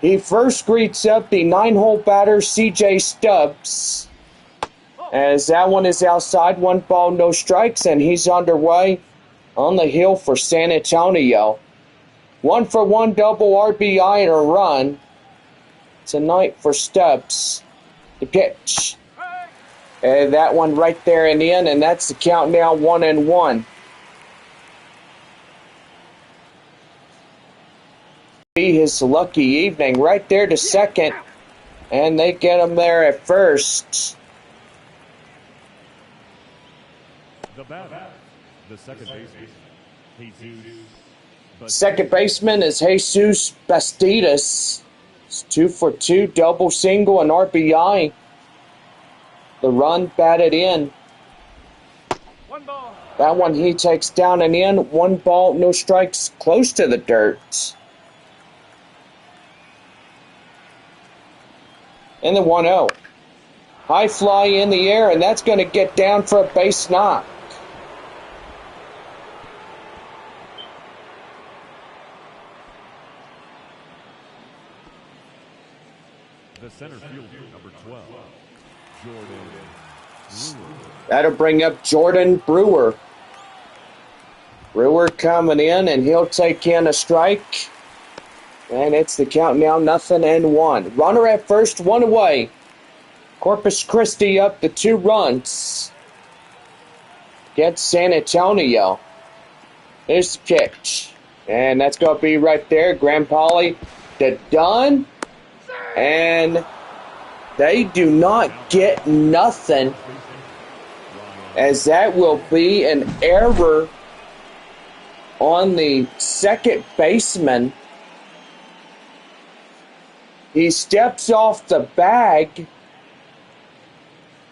He first greets up the 9-hole batter, C.J. Stubbs. As that one is outside, 1 ball, no strikes, and he's underway on the hill for San Antonio. 1-for-1 double RBI and a run tonight for Stubbs. The pitch. And that one right there and in, and that's the count now 1-1. Be his lucky evening right there to second, and they get him there at first. The batter, the second baseman, Second baseman is Jesus Bastidas. It's 2 for 2, double, single, and RBI. The run batted in. 1 ball. That one he takes down and in. 1 ball, no strikes, close to the dirt. And the 1-0. High fly in the air, and that's going to get down for a base knock. The center fielder, number 12, Jordan Brewer. That'll bring up Jordan Brewer. Brewer coming in, and he'll take in a strike. And it's the count now, 0-1. Runner at first, one away. Corpus Christi up to 2 runs. Gets San Antonio. There's the pitch. And that's going to be right there. Grand Poly to Dunn. And they do not get nothing, as that will be an error on the second baseman. He steps off the bag,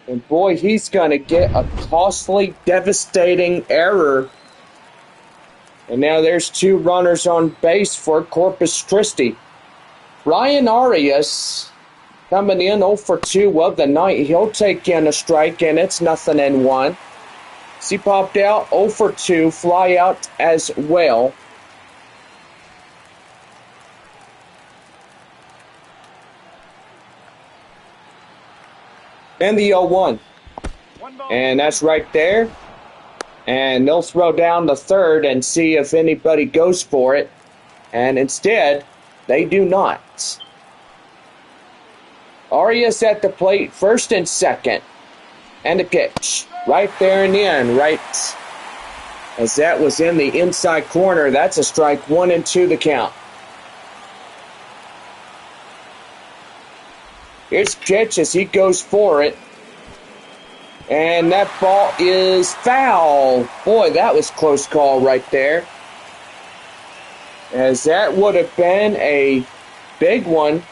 and boy, he's going to get a costly, devastating error. And now there's 2 runners on base for Corpus Christi. Brian Arias coming in 0 for 2 of the night. He'll take in a strike, and it's 0-1. He popped out 0 for 2, fly out as well. And the 0-1. And that's right there. And they'll throw down the third and see if anybody goes for it. And instead, they do not. Arias at the plate, first and second. And a pitch. Right there in the end, right as that was in the inside corner. That's a strike, 1-2 the count. Here's pitch as he goes for it. And that ball is foul. Boy, that was close call right there, as that would have been a big one.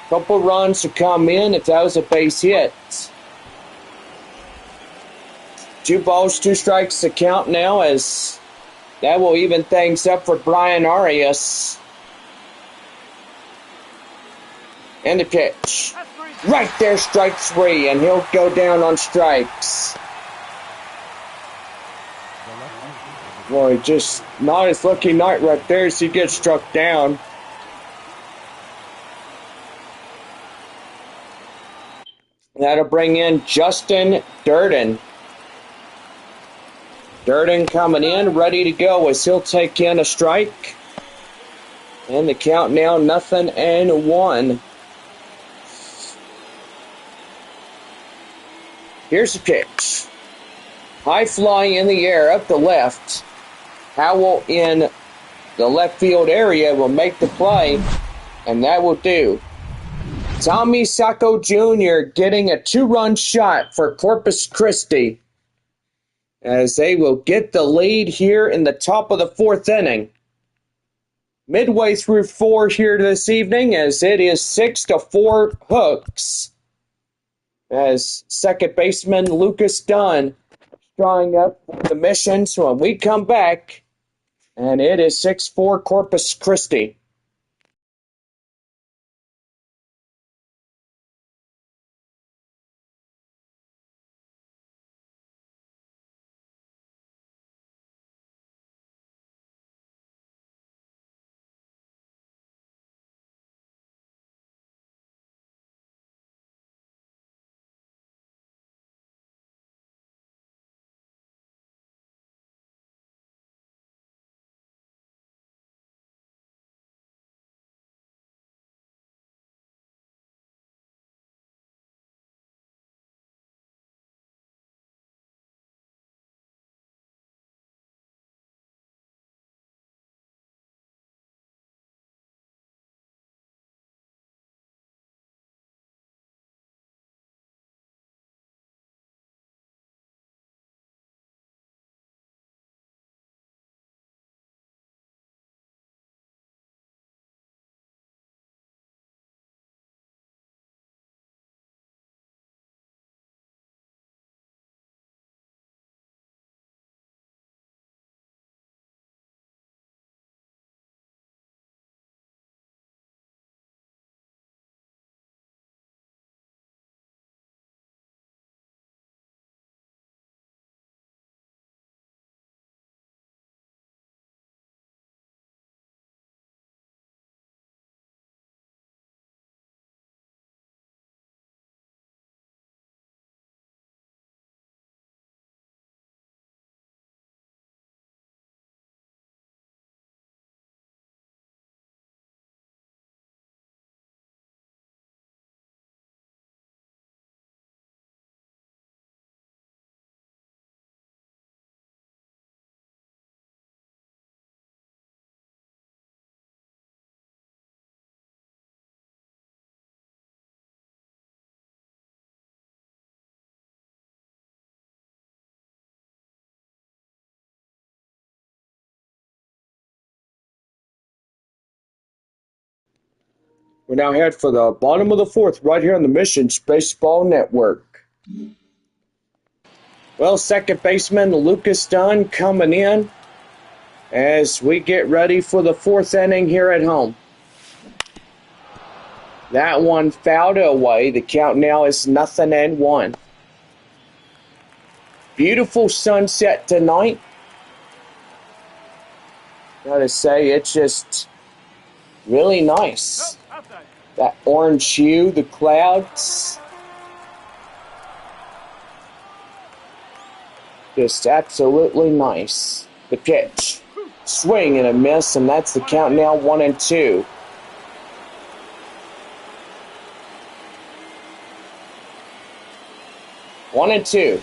Couple runs to come in if that was a base hit. 2 balls, 2 strikes to count now, as that will even things up for Brian Arias. And the pitch. Right there, strike 3, and he'll go down on strikes. Boy, just not his lucky night right there as he gets struck down. That'll bring in Justin Durden. Durden coming in, ready to go as he'll take in a strike. And the count now 0-1. Here's the pitch. High fly in the air up the left. Howell in the left field area will make the play, and that will do. Tommy Sacco Jr. getting a 2-run shot for Corpus Christi, as they will get the lead here in the top of the 4th inning. Midway through 4 here this evening, as it is 6-4 Hooks, as second baseman Lucas Dunn drawing up the mission. So when we come back, and it is 6-4 Corpus Christi. We now head for the bottom of the fourth right here on the Missions Baseball Network. Well, second baseman Lucas Dunn coming in as we get ready for the fourth inning here at home. That one fouled away. The count now is 0-1. Beautiful sunset tonight. Gotta say, it's just really nice. That orange hue, the clouds. Just absolutely nice. The pitch. Swing and a miss, and that's the count now 1-2. One and two.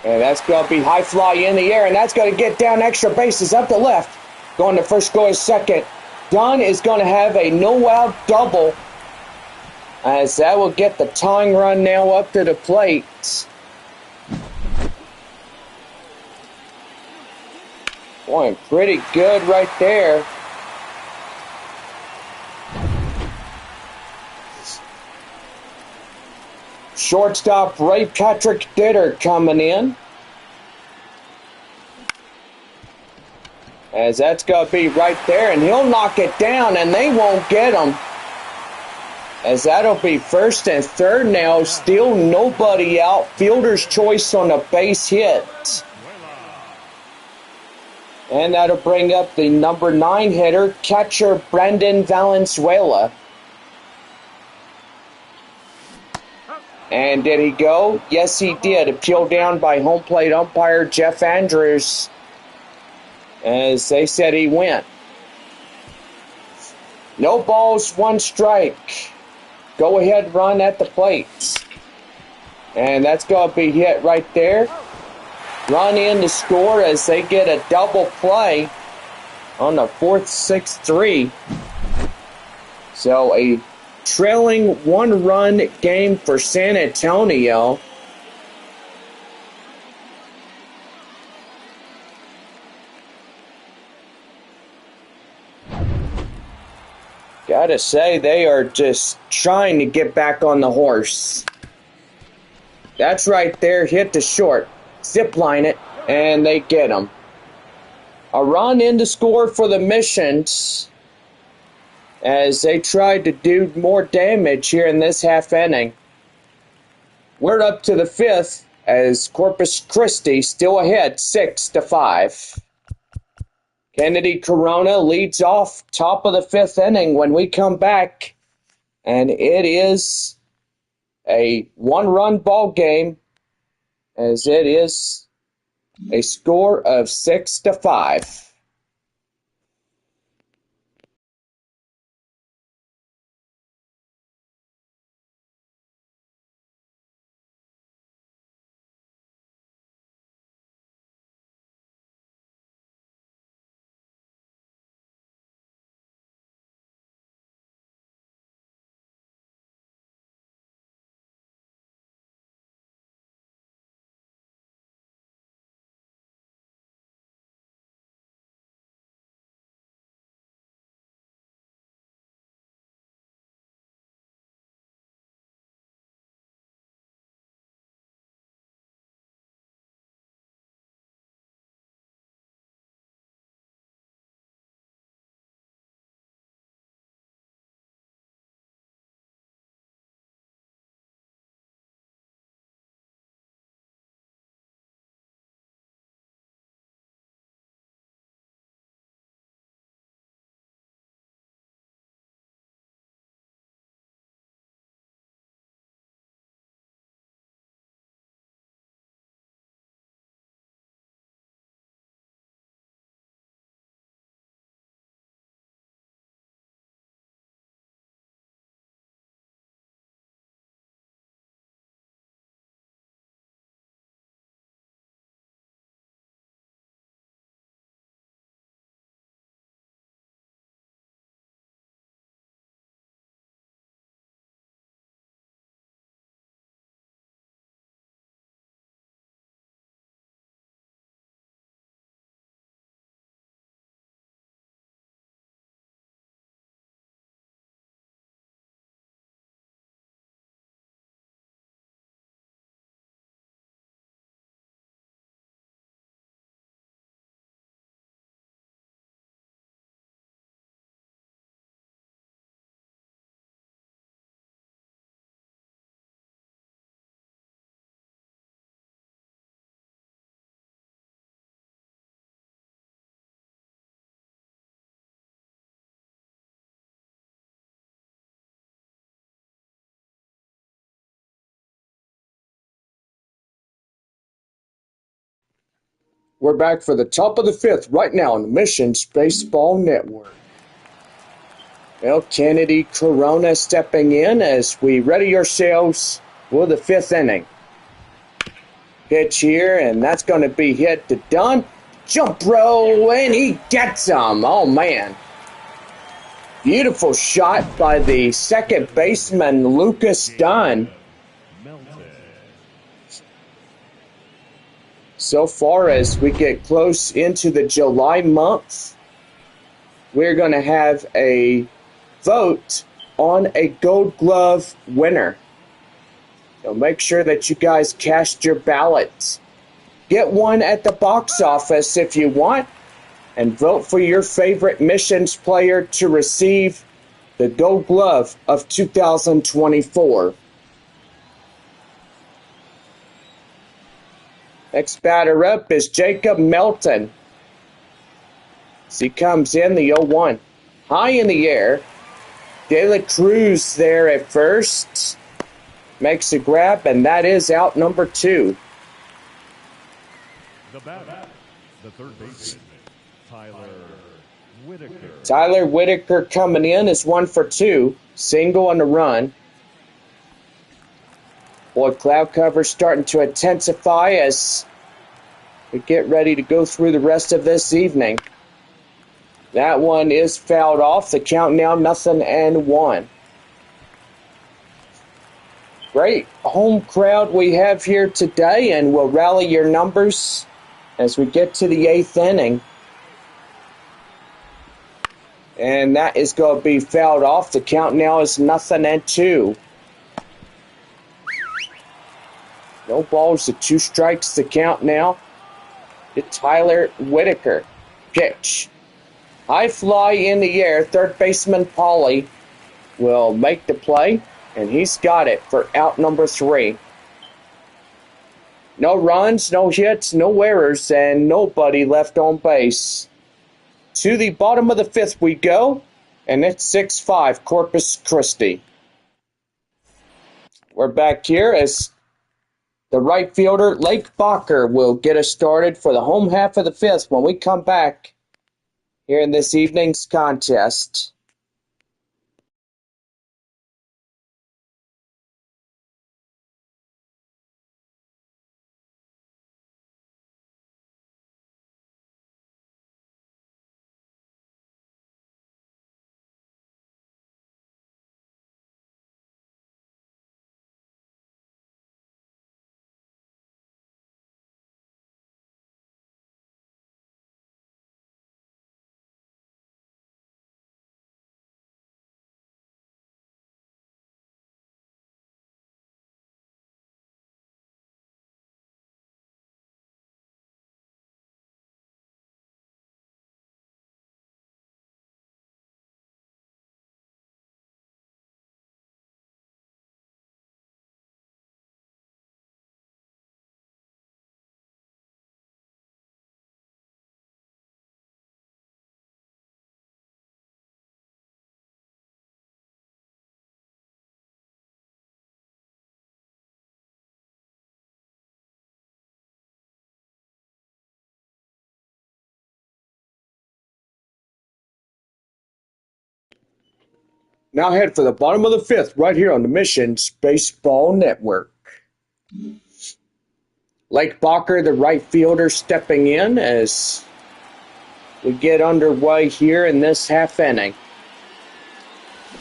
And that's going to be high fly in the air, and that's going to get down extra bases up the left. Going to first, go to second. Dunn is going to have a no-out double, as that will get the tying run now up to the plate. Boy, pretty good right there. Shortstop Ray Patrick Ditter coming in. As that's going to be right there, and he'll knock it down, and they won't get him. As that'll be first and third now. Still nobody out. Fielder's choice on a base hit. And that'll bring up the number 9 hitter, catcher Brandon Valenzuela. And did he go? Yes, he did. Appealed down by home plate umpire Jeff Andrews, as they said he went. No balls, 1 strike. Go ahead run at the plate. And that's going to be hit right there. Run in to score as they get a double play on the 4th 6-3. So a trailing 1-run game for San Antonio. Gotta say, they are just trying to get back on the horse. That's right there, hit to short. Zip line it, and they get them. A run in to score for the Missions, as they tried to do more damage here in this half inning. We're up to the 5th, as Corpus Christi still ahead 6-5. Kennedy Corona leads off top of the 5th inning when we come back, and it is a 1-run ball game, as it is a score of 6-5. We're back for the top of the fifth right now on the Missions Baseball Network. Well, Kennedy Corona stepping in as we ready ourselves for the fifth inning. Pitch here, and that's going to be hit to Dunn. Jump roll, and he gets him. Oh, man. Beautiful shot by the second baseman, Lucas Dunn. So far as we get close into the July month, we're going to have a vote on a Gold Glove winner. So make sure that you guys cast your ballots. Get one at the box office if you want, and vote for your favorite Missions player to receive the Gold Glove of 2024. Next batter up is Jacob Melton. As he comes in, the 0-1. High in the air. De La Cruz there at first. Makes a grab, and that is out number 2. The batter, the third baseman, Tyler Whitaker. Tyler Whitaker coming in is 1 for 2. Single on the run. Boy, cloud cover starting to intensify as we get ready to go through the rest of this evening. That one is fouled off. The count now 0-1. Great home crowd we have here today, and we'll rally your numbers as we get to the 8th inning. And that is going to be fouled off. The count now is 0-2. No balls, the 2 strikes, the count now to Tyler Whitaker. Pitch. High fly in the air. Third baseman Pauly will make the play, and he's got it for out number 3. No runs, no hits, no errors, and nobody left on base. To the bottom of the 5th we go, and it's 6-5 Corpus Christi. We're back here as the right fielder, Lake Bacher, will get us started for the home half of the 5th when we come back here in this evening's contest. Now head for the bottom of the 5th right here on the Missions Baseball Network. Lake Bacher, the right fielder, stepping in as we get underway here in this half inning.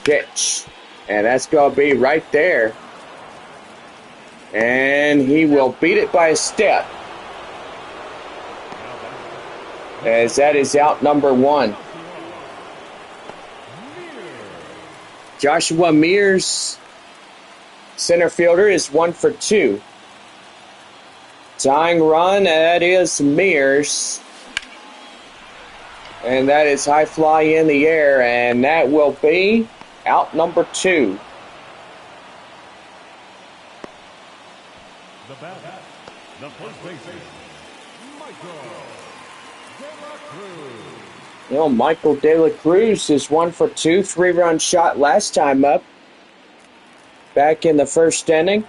Pitch. And that's going to be right there. And he will beat it by a step, as that is out number 1. Joshua Mears, center fielder, is 1 for 2. Tying run, that is Mears. And that is high fly in the air, and that will be out number 2. The batter, the first baseman, Michael De La Cruz. Well, Michael De La Cruz is 1 for 2. 3-run shot last time up. Back in the first inning.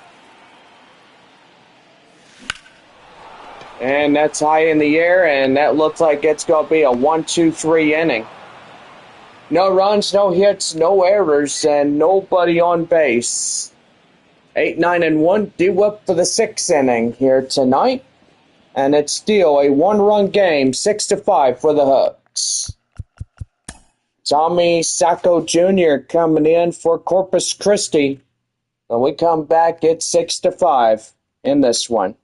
And that's high in the air, and that looks like it's going to be a 1-2-3 inning. No runs, no hits, no errors, and nobody on base. 8, 9, and 1 due up for the 6th inning here tonight. And it's still a 1-run game, 6-5 for the Hooks. Tommy Sacco Jr. coming in for Corpus Christi. When we come back, it's 6-5 in this one.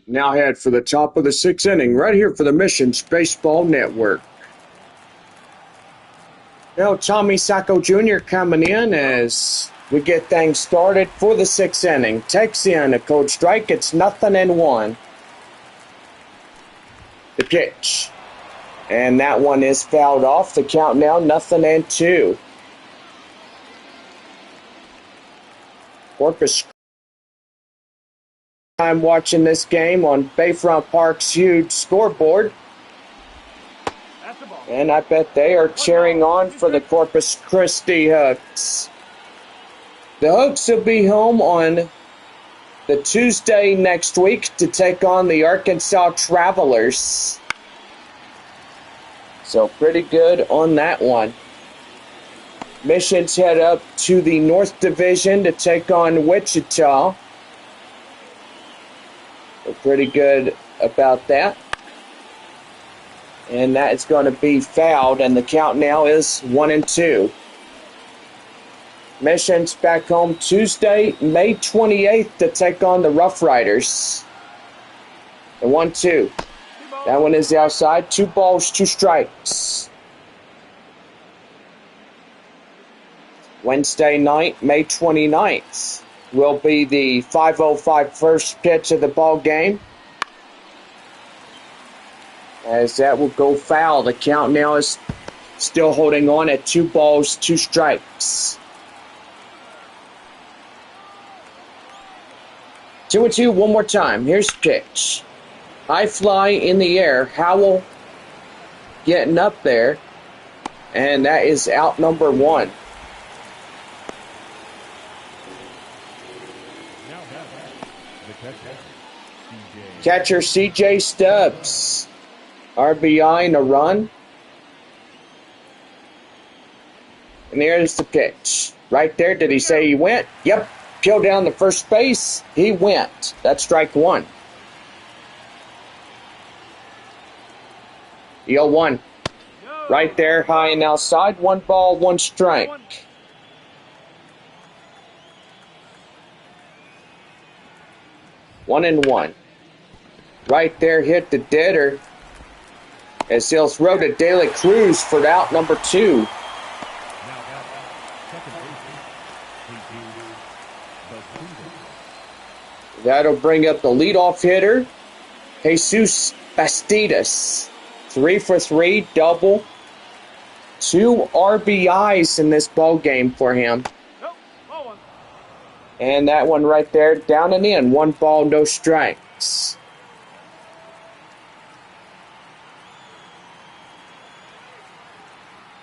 Now head for the top of the 6th inning, right here for the Missions Baseball Network. Now Tommy Sacco Jr. coming in as we get things started for the 6th inning. Takes in a cold strike. It's 0-1. The pitch. And that one is fouled off. The count now 0-2. Corpus. I'm watching this game on Bayfront Park's huge scoreboard. And I bet they are cheering on for the Corpus Christi Hooks. The Hooks will be home on the Tuesday next week to take on the Arkansas Travelers. So pretty good on that one. Missions head up to the North Division to take on Wichita. So pretty good about that. And that is going to be fouled, and the count now is 1-2. Missions back home Tuesday, May 28th to take on the Rough Riders. The 1-2. That one is outside. 2 balls, 2 strikes. Wednesday night, May 29th, will be the 5:05 first pitch of the ball game. As that will go foul. The count now is still holding on at 2 balls, 2 strikes. 2-2 one more time. Here's the pitch. High fly in the air. Howell getting up there. And that is out number 1. Catcher C.J. Stubbs. RBI and a run. And there's the pitch. Right there, did he say he went? Yep. Peeled down to first base. He went. That's strike one. 0-1. Right there, high and outside. 1 ball, 1 strike. 1-1. Right there, hit the deader. As he'll throw to De La Cruz for out number 2. That'll bring up the leadoff hitter, Jesus Bastidas. 3 for 3, double. 2 RBIs in this ball game for him. And that one right there, down and in. 1 ball, no strikes.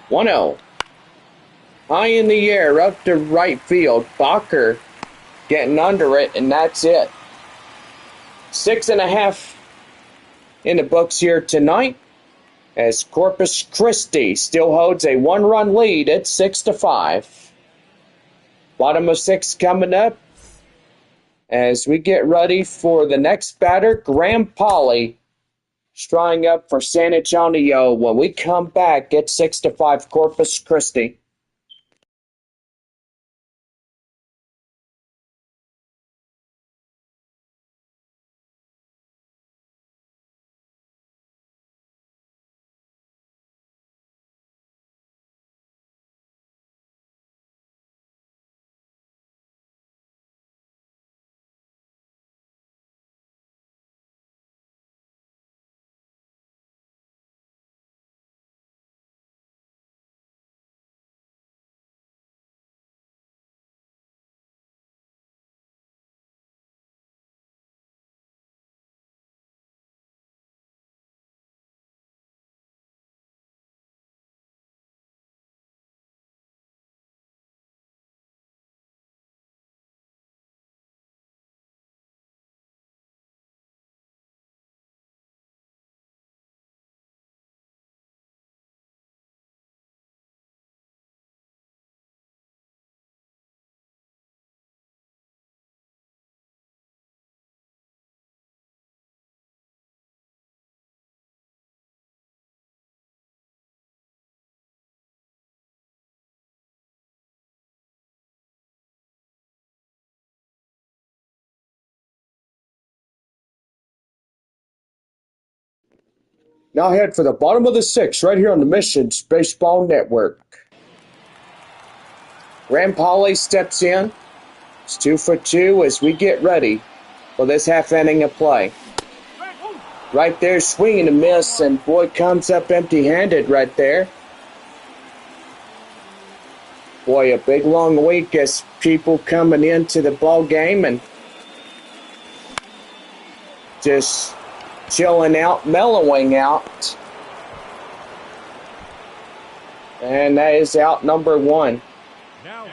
One 0. High in the air, up to right field. Bacher getting under it, and that's it. 6.5 in the books here tonight, as Corpus Christi still holds a 1-run lead at 6-5. Bottom of 6 coming up as we get ready for the next batter, Graham Polly, trying up for San Antonio when we come back at 6-5 Corpus Christi. Now head for the bottom of the 6 right here on the Missions Baseball Network. Graham Polly steps in. It's 2 for 2 as we get ready for this half inning of play. Right there, swinging a miss, and boy comes up empty-handed right there. Boy, a big long week as people coming into the ball game and just chilling out, mellowing out. And that is out number 1. Now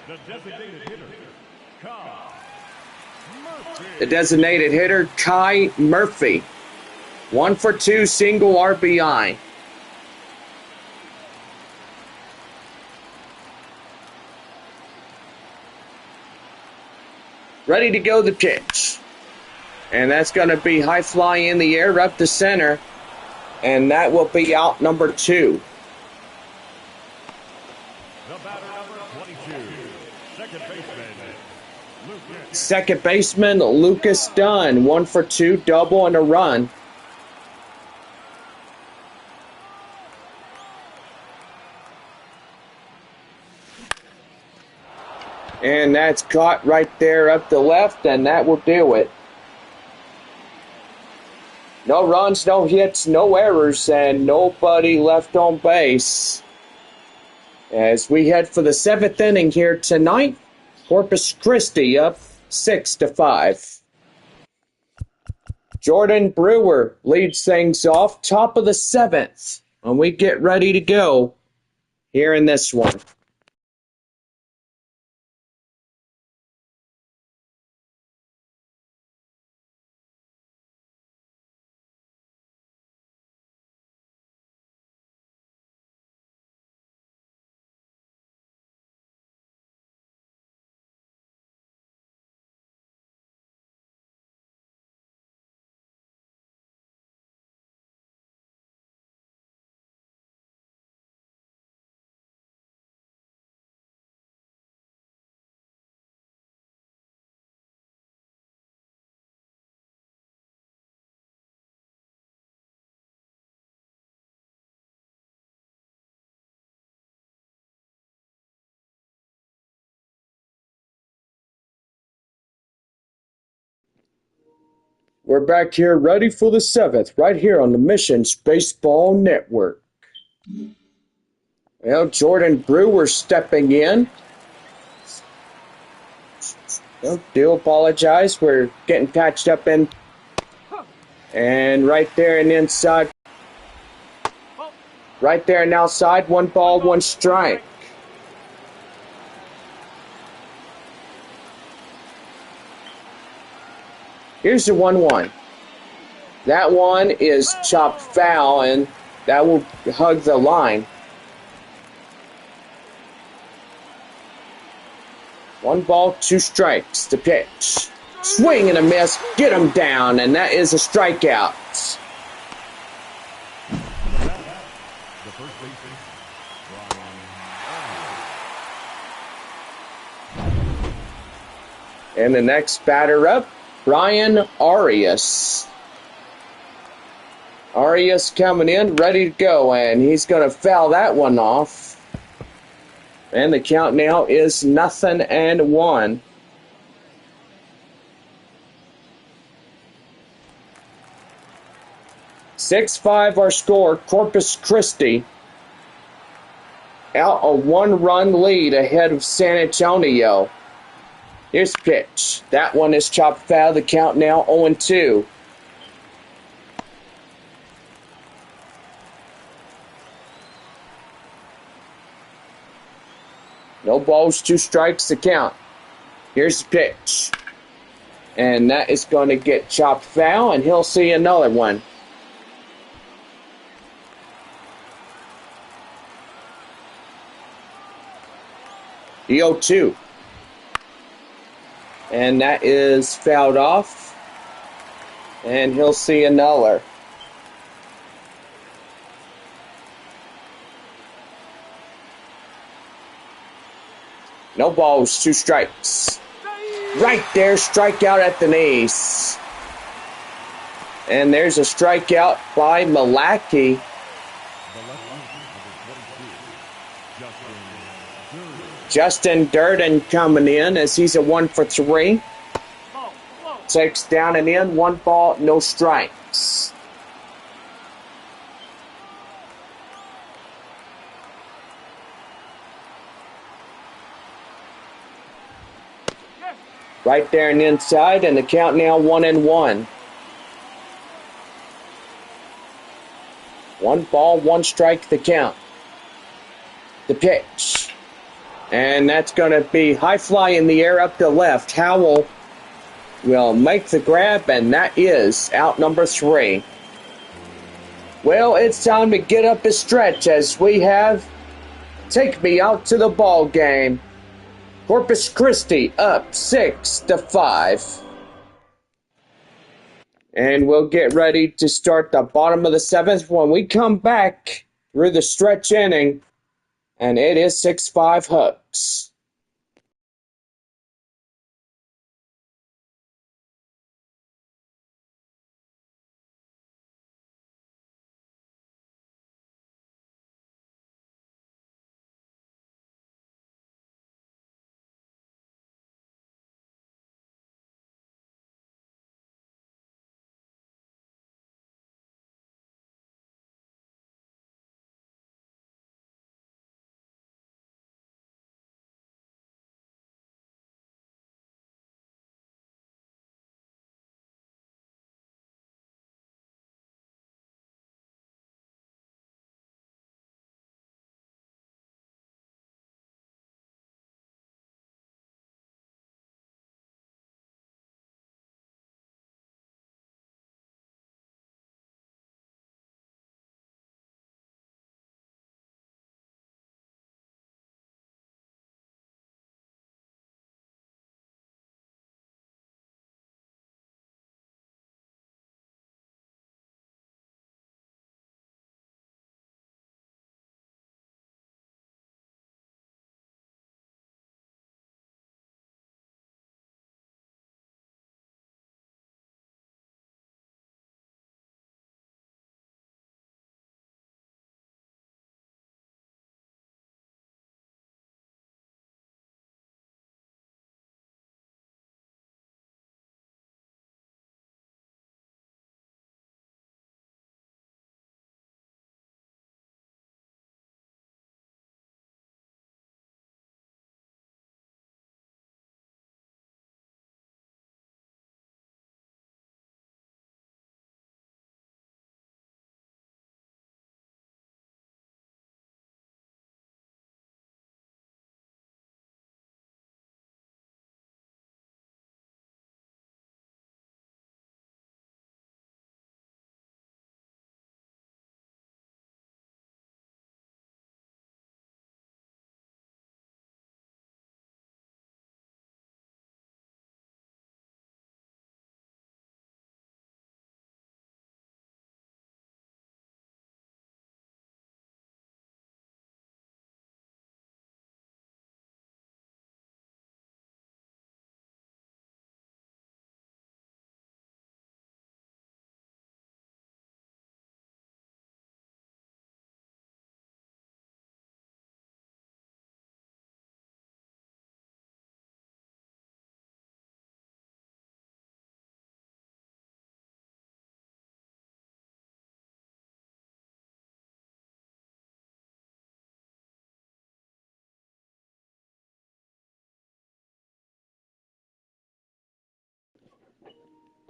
the designated hitter, Kai Murphy. The designated hitter, Kai Murphy. 1 for 2, single RBI. Ready to go the pitch. And that's going to be high fly in the air up the center. And that will be out number 2. The batter number 22, second baseman, Lucas. Second baseman, Lucas Dunn. 1 for 2, double and a run. And that's caught right there up the left, and that will do it. No runs, no hits, no errors, and nobody left on base. As we head for the 7th inning here tonight, Corpus Christi up 6-5. Jordan Brewer leads things off, top of the 7th, when we get ready to go here in this one. We're back here ready for the 7th, right here on the Missions Baseball Network. Well, Jordan Brewer stepping in. Do apologize. We're getting patched up in. And right there and inside. Right there and outside. 1 ball, 1 strike. Here's the 1-1. That one is chopped foul, and that will hug the line. 1 ball, 2 strikes. The pitch. Swing and a miss. Get him down, and that is a strikeout. The first baseman, And the next batter up, Brian Arias. Arias coming in, ready to go, and he's going to foul that one off. And the count now is 0-1. Six-5 our score. Corpus Christi out a 1-run lead ahead of San Antonio. Here's the pitch. That one is chopped foul. The count now 0-2. No balls, 2 strikes to count. Here's the pitch. And that is going to get chopped foul, and he'll see another one. The 0-2. And that is fouled off. And he'll see another. No balls, 2 strikes. Right there, strikeout at the knees. And there's a strikeout by Malaki. Justin Durden coming in as he's a 1-for-3. Takes down and in, 1 ball, no strikes. Right there and inside, and the count now 1-1. 1 ball, 1 strike, the count. The pitch. And that's going to be high fly in the air up to left. Howell will make the grab, and that is out number 3. Well, it's time to get up a stretch as we have Take Me Out to the Ball Game. Corpus Christi up 6-5. And we'll get ready to start the bottom of the 7th when we come back through the stretch inning. And it is 6-5 Hooks.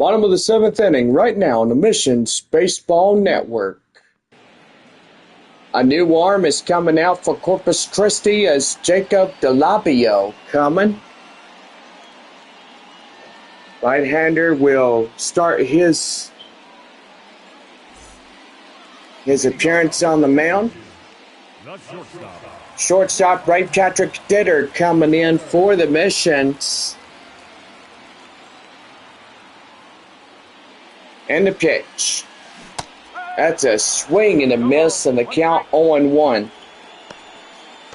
Bottom of the 7th inning right now on the Missions Baseball Network. A new arm is coming out for Corpus Christi as Jacob DeLabio coming. Right-hander will start his appearance on the mound. The shortstop. Shortstop Ray Patrick Ditter coming in for the Missions. And the pitch. That's a swing and a miss, and the count 0-1.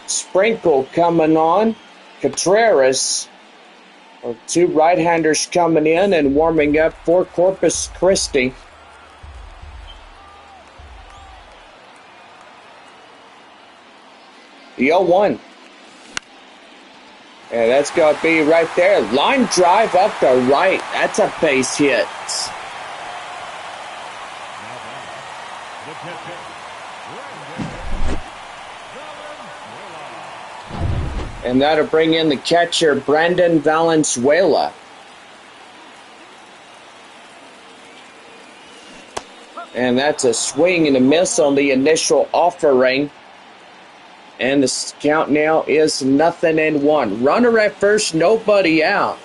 Sprinkle coming on. Contreras. Two right-handers coming in and warming up for Corpus Christi. The 0-1. And that's going to be right there. Line drive up the right. That's a base hit. And that'll bring in the catcher, Brandon Valenzuela. And that's a swing and a miss on the initial offering. And the count now is 0-1. Runner at first, nobody out.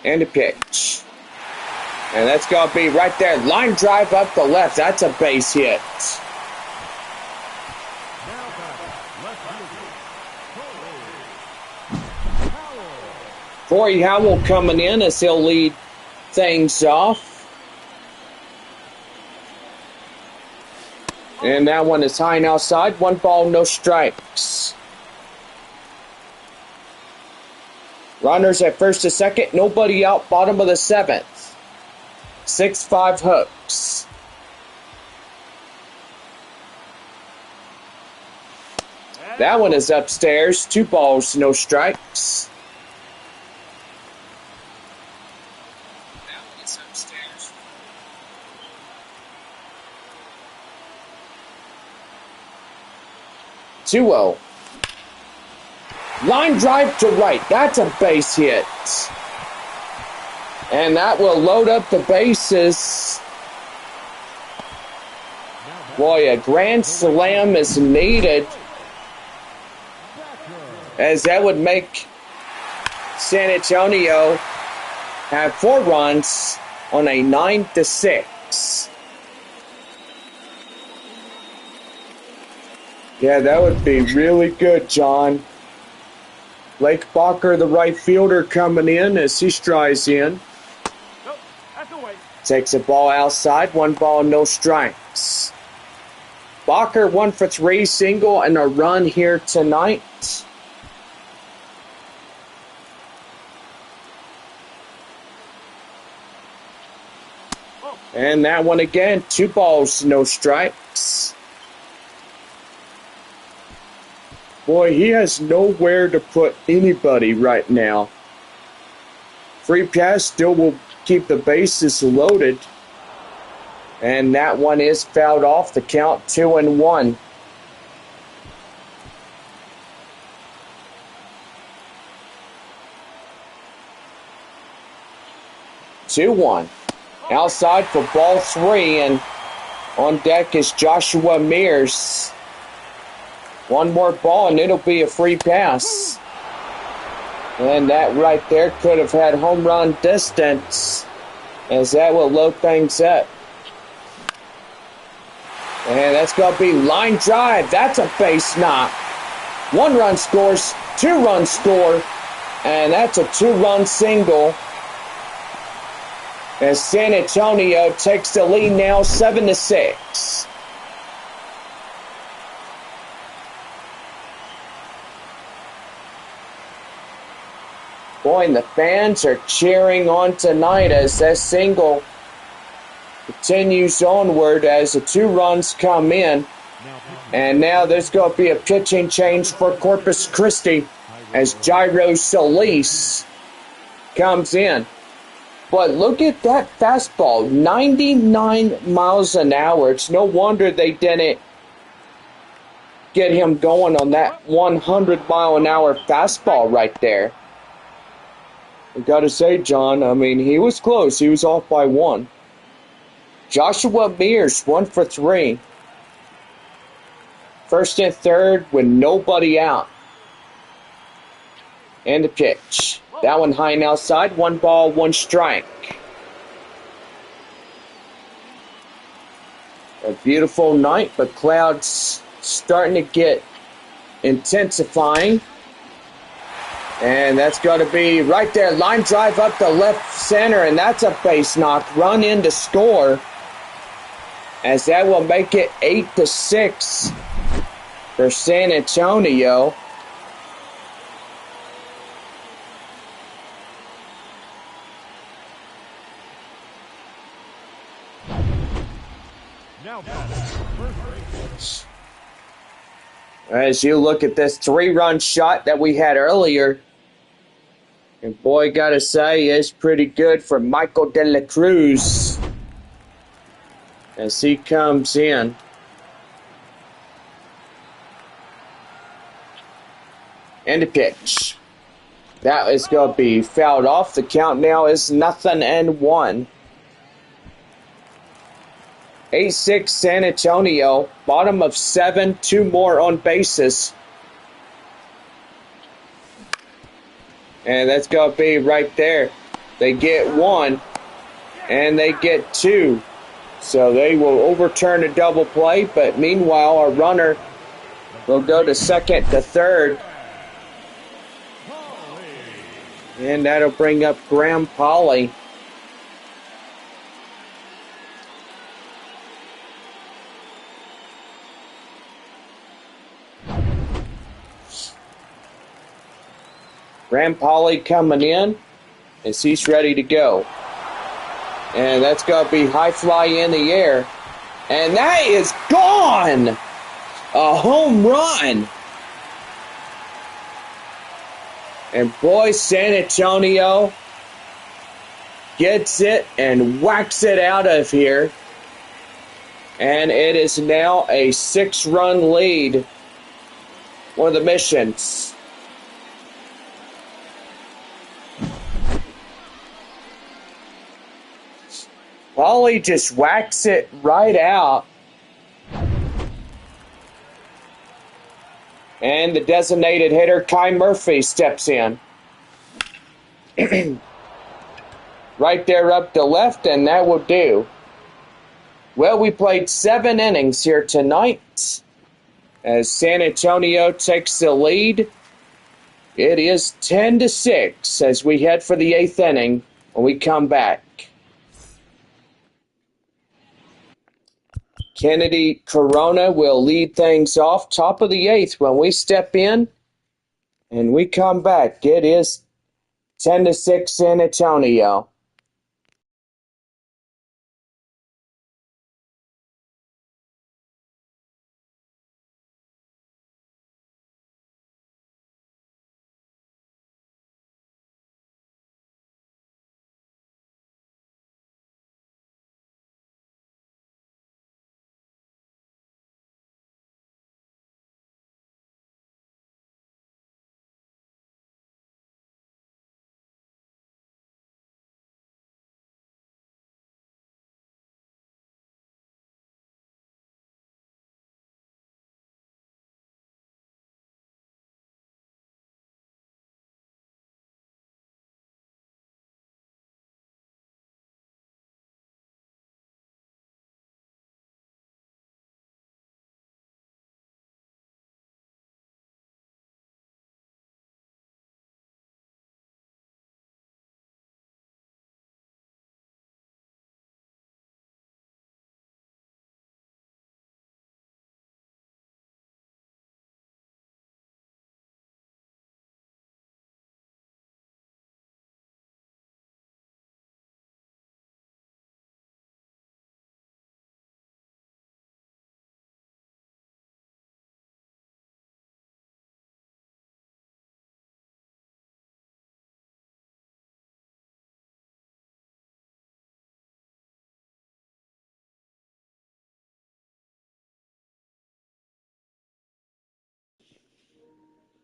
And a pitch. And that's going to be right there. Line drive up the left. That's a base hit. Corey Howell coming in as he'll lead things off. And that one is high and outside. 1 ball, no strikes. Runners at first to second. Nobody out. Bottom of the 7th. 6-5 hooks. That one is upstairs. 2 balls, no strikes. That one is upstairs. Two-0. Line drive to right. That's a base hit. And that will load up the bases. Boy, a grand slam is needed, as that would make San Antonio have 4 runs on a 9-6. Yeah, that would be really good, John. Blake Bacher, the right fielder, coming in as he strides in. Takes a ball outside. 1 ball, no strikes. Bacher 1 for 3, single and a run here tonight. And that one again, 2 balls, no strikes. Boy, he has nowhere to put anybody right now. Free pass still will keep the bases loaded. And that one is fouled off. The count 2-1. Two one. Outside for ball 3, and on deck is Joshua Mears. 1 more ball and it'll be a free pass. And that right there could have had home run distance, as that will load things up. And that's going to be line drive. That's a base knock. 1 run scores, 2 runs score, and that's a 2-run single. As San Antonio takes the lead now 7-6. Boy, and the fans are cheering on tonight as that single continues onward as the 2 runs come in. And now there's going to be a pitching change for Corpus Christi as Jairo Solis comes in. But look at that fastball, 99 miles an hour. It's no wonder they didn't get him going on that 100-mile-an-hour fastball right there. I gotta say, John, I mean, he was close. He was off by 1. Joshua Mears, 1 for 3. First and third with nobody out. And the pitch. That one high and outside. 1 ball, 1 strike. A beautiful night, but clouds starting to get intensifying. And that's got to be right there. Line drive up the left center, and that's a base knock. Run in to score, as that will make it 8-6 for San Antonio. Now first base. As you look at this 3-run shot that we had earlier, and boy, gotta say, it's pretty good for Michael De La Cruz as he comes in. And the pitch. That is going to be fouled off. The count now is 0-1. 8-6 San Antonio. Bottom of 7. 2 more on bases. And that's going to be right there. They get 1. And they get 2. So they will overturn a double play. But meanwhile, our runner will go to second to third. And that'll bring up Graham Polly. Graham Polly coming in as he's ready to go. And that's going to be high fly in the air. And that is gone! A home run! And boy, San Antonio gets it and whacks it out of here. And it is now a 6-run lead for the Missions. Polly just whacks it right out. And the designated hitter, Kai Murphy, steps in. Right there up the left, and that will do. Well, we played 7 innings here tonight as San Antonio takes the lead. It is 10-6 as we head for the 8th inning when we come back. Kennedy Corona will lead things off top of the 8th when we step in and we come back. It is 10-6 San Antonio.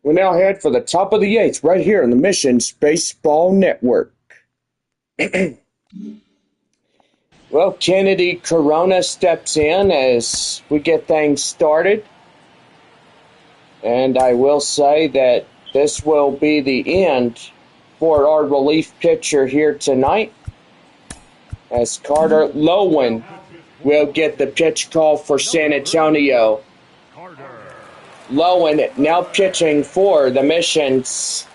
We now head for the top of the eighth right here in the Missions Baseball Network. Well, Kennedy Corona steps in as we get things started. And I will say that this will be the end for our relief pitcher here tonight, as Carter Lowen will get the pitch call for San Antonio. Lowen now pitching for the Missions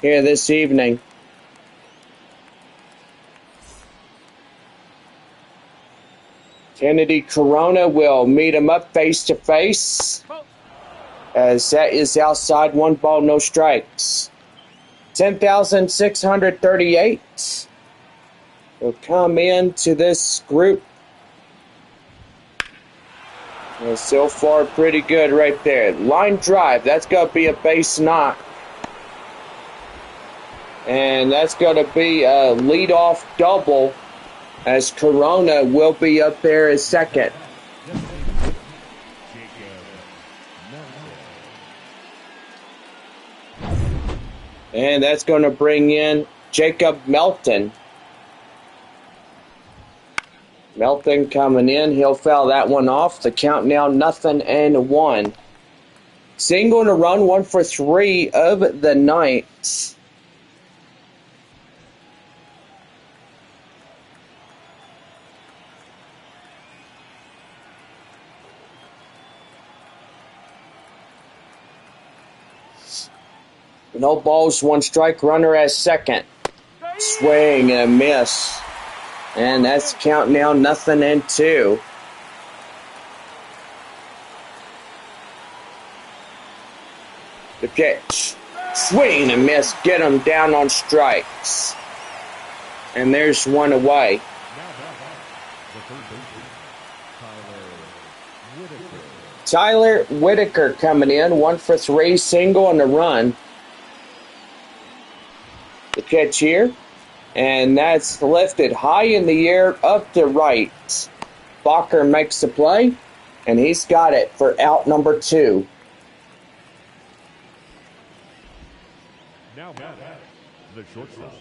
here this evening. Kennedy Corona will meet him up face to face, as that is outside, 1 ball, no strikes. 10,638 will come into this group. And so far, pretty good right there. Line drive, that's going to be a base knock. And that's going to be a leadoff double, as Corona will be up there as second. And that's going to bring in Jacob Melton. Melton coming in. He'll foul that one off. The count now 0-1. Single and a run, 1 for 3 of the night. No balls, 1 strike, runner at second. Swing and a miss. And that's count now 0-2. The pitch. Swing and a miss. Get him down on strikes. And there's 1 away. Tyler Whitaker coming in. 1 for 3, single and a run. The pitch here, and that's lifted high in the air up to right. Bacher makes the play, and he's got it for out number 2. Now the shortstop,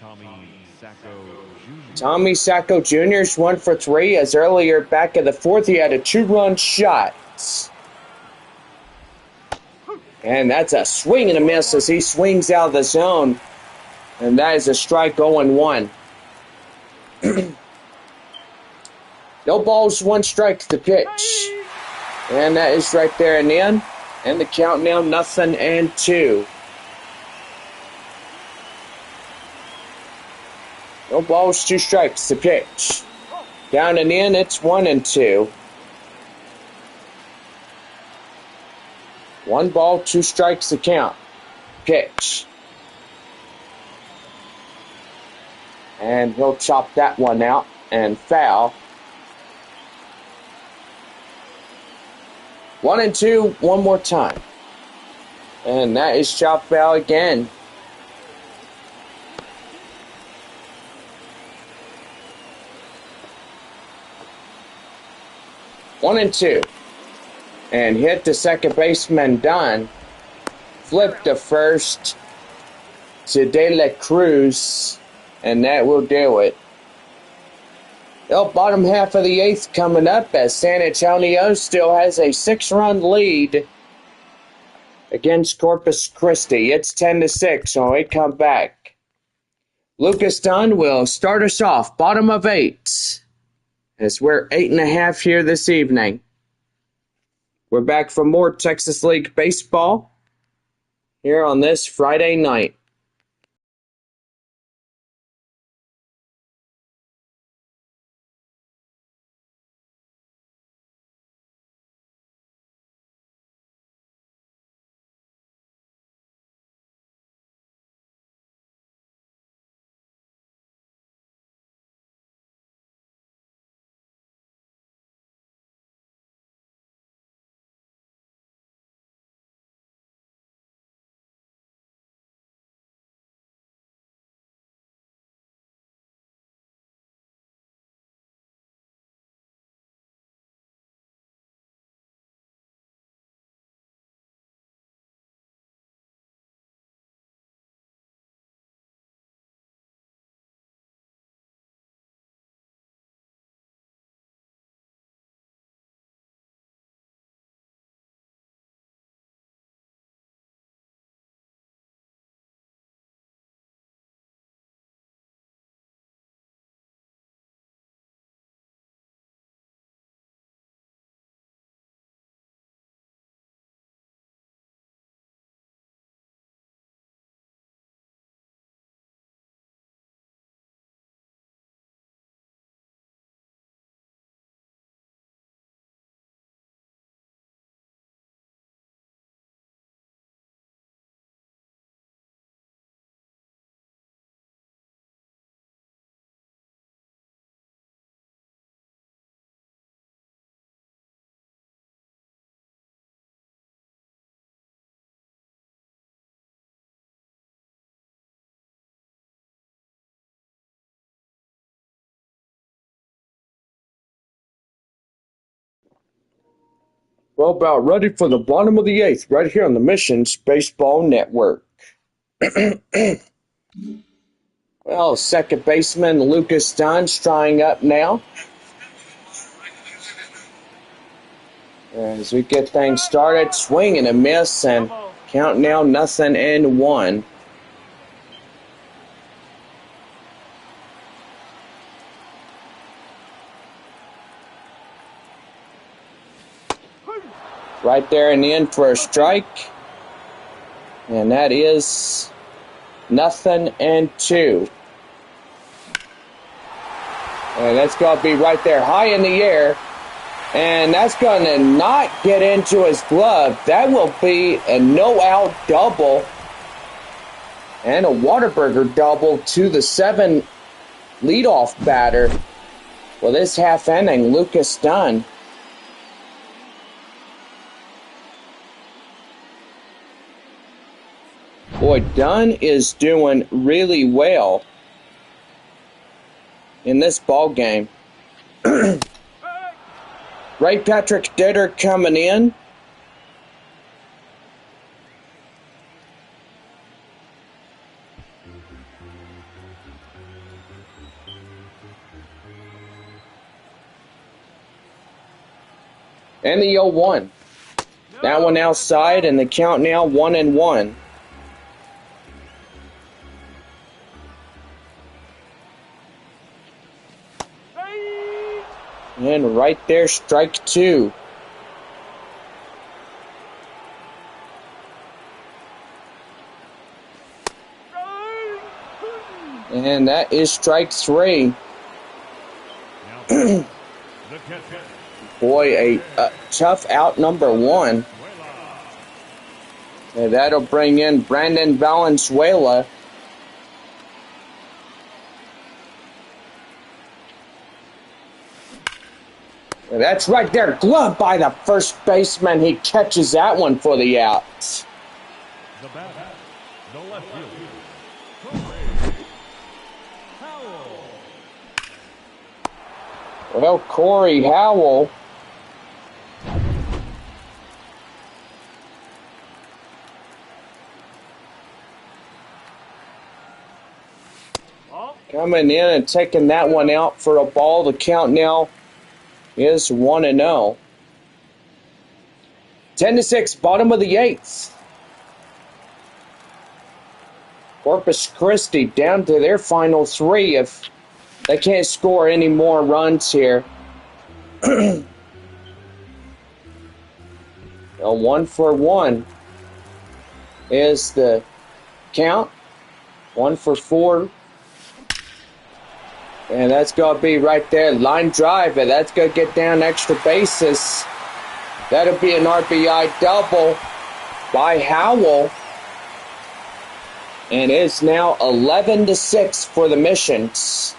Tommy Sacco Jr. Tommy Sacco Jr. is 1 for 3, as earlier back in the 4th he had a 2-run shot. And that's a swing and a miss as he swings out of the zone. And that is a strike, 0-1. No balls, 1 strike to pitch. And that is right there and in. And the count now 0-2. No balls, 2 strikes to pitch. Down and in, it's 1-2. 1 ball, 2 strikes to count. Pitch. And he'll chop that one out and foul. 1-2, 1 more time. And that is chop foul again. One and 2. And hit the second baseman Dunn. Flip to first to De La Cruz. And that will do it. Well, bottom half of the 8th coming up as San Antonio still has a 6-run lead against Corpus Christi. It's 10-6 when we come back. Lucas Dunn will start us off, bottom of 8, as we're 8.5 here this evening. We're back for more Texas League baseball here on this Friday night. Well, about ready for the bottom of the eighth, right here on the Missions Baseball Network. Well, second baseman Lucas Dunn trying up now. As we get things started, swing and a miss, and count now 0-1. Right there in the end for a strike. And that is 0-2. And that's going to be right there high in the air. And that's going to not get into his glove. That will be a no-out double. And a Whataburger double to the 7 leadoff batter for this half inning, Lucas Dunn. Boy, Dunn is doing really well in this ball game. Ray Patrick Ditter coming in. And the 0-1. That one outside, and the count now 1-1. And right there, strike 2. And that is strike 3. Boy, a tough out number 1. And that'll bring in Brandon Valenzuela. And that's right there, glove by the first baseman. He catches that one for the out. The batter, the left fielder, Howell. Well, Corey Howell coming in and taking that one out for a ball. The count now is 1-0. 10-6, bottom of the 8th. Corpus Christi down to their final 3 if they can't score any more runs here. A 1-for-1 is the count. 1-for-4. And that's going to be right there. Line drive, and that's going to get down extra bases. That'll be an RBI double by Howell. And it's now 11-6 for the Missions.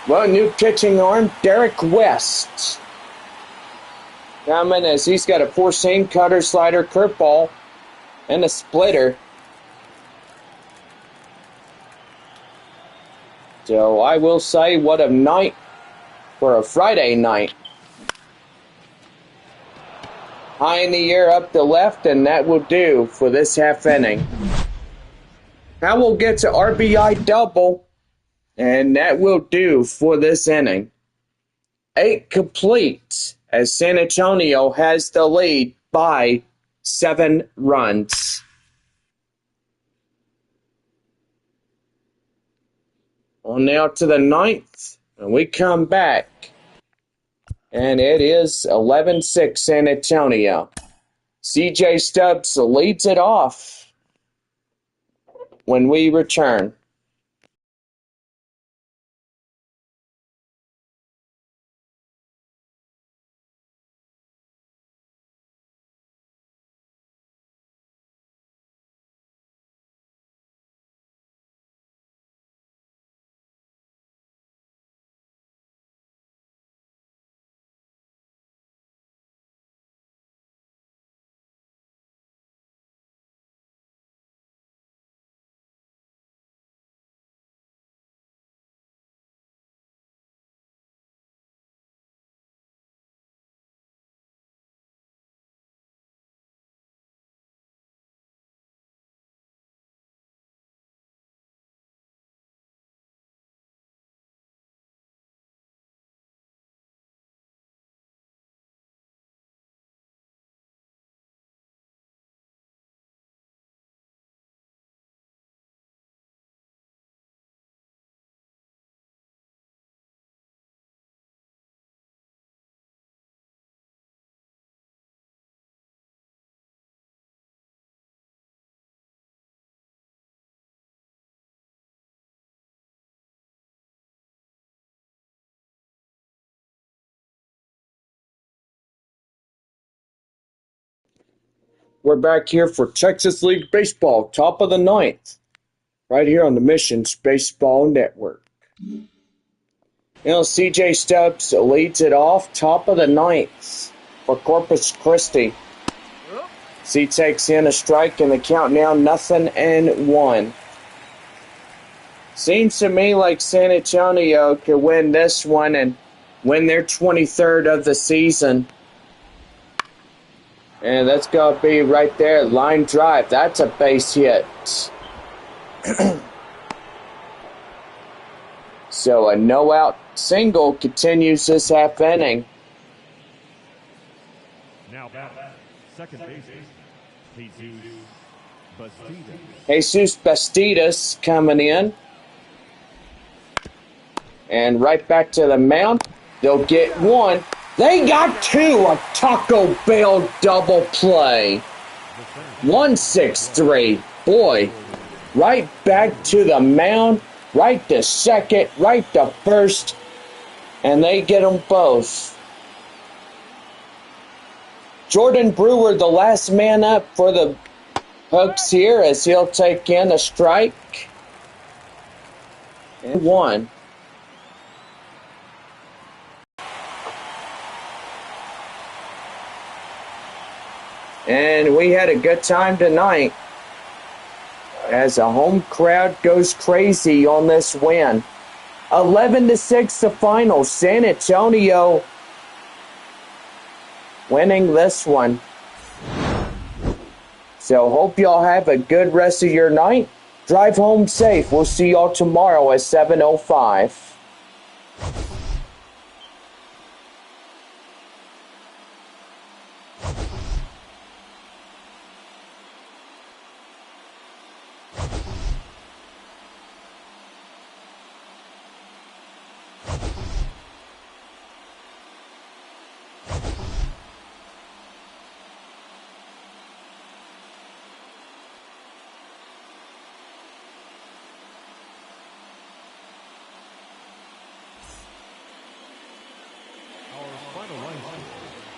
Well, new pitching arm, Derek West. Coming as he's got a 4-seam cutter, slider, curveball, and a splitter. So I will say, what a night for a Friday night. High in the air up the left, and that will do for this half inning. Howell gets an RBI double, and that will do for this inning. 8 complete as San Antonio has the lead by 7 runs. On now to the 9th, and we come back, and it is 11-6 San Antonio. CJ Stubbs leads it off when we return. We're back here for Texas League Baseball, top of the ninth, right here on the Missions Baseball Network. CJ Stubbs leads it off, top of the ninth for Corpus Christi. He takes in a strike and the count now 0-1. Seems to me like San Antonio could win this one and win their 23rd of the season. And that's going to be right there, line drive. That's a base hit. So a no-out single continues this half inning. Now back, second baseman, Jesus Bastidas. Jesus Bastidas coming in. And right back to the mound. They'll get one. They got two. A Taco Bell double play. 1-6-3. Boy, right back to the mound. Right to second. Right to first. And they get them both. Jordan Brewer, the last man up for the Hooks here, as he'll take in a strike. And one. And we had a good time tonight as a home crowd goes crazy on this win. 11-6 the final. San Antonio winning this one. So hope y'all have a good rest of your night. Drive home safe. We'll see y'all tomorrow at 7:05.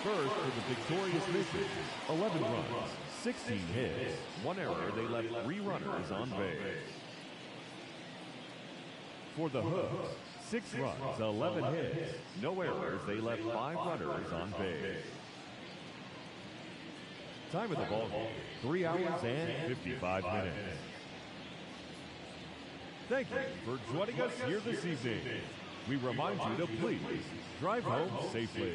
First for the victorious Missions, 11 runs, 16 hits, 1 error, they left 3 runners on base. For the Hooks, 6 runs, 11 hits, no errors, they left 5 runners on base. Time of the ball game, 3 hours and 55 minutes. Thank you for joining us here this evening. We remind you to please drive home safely.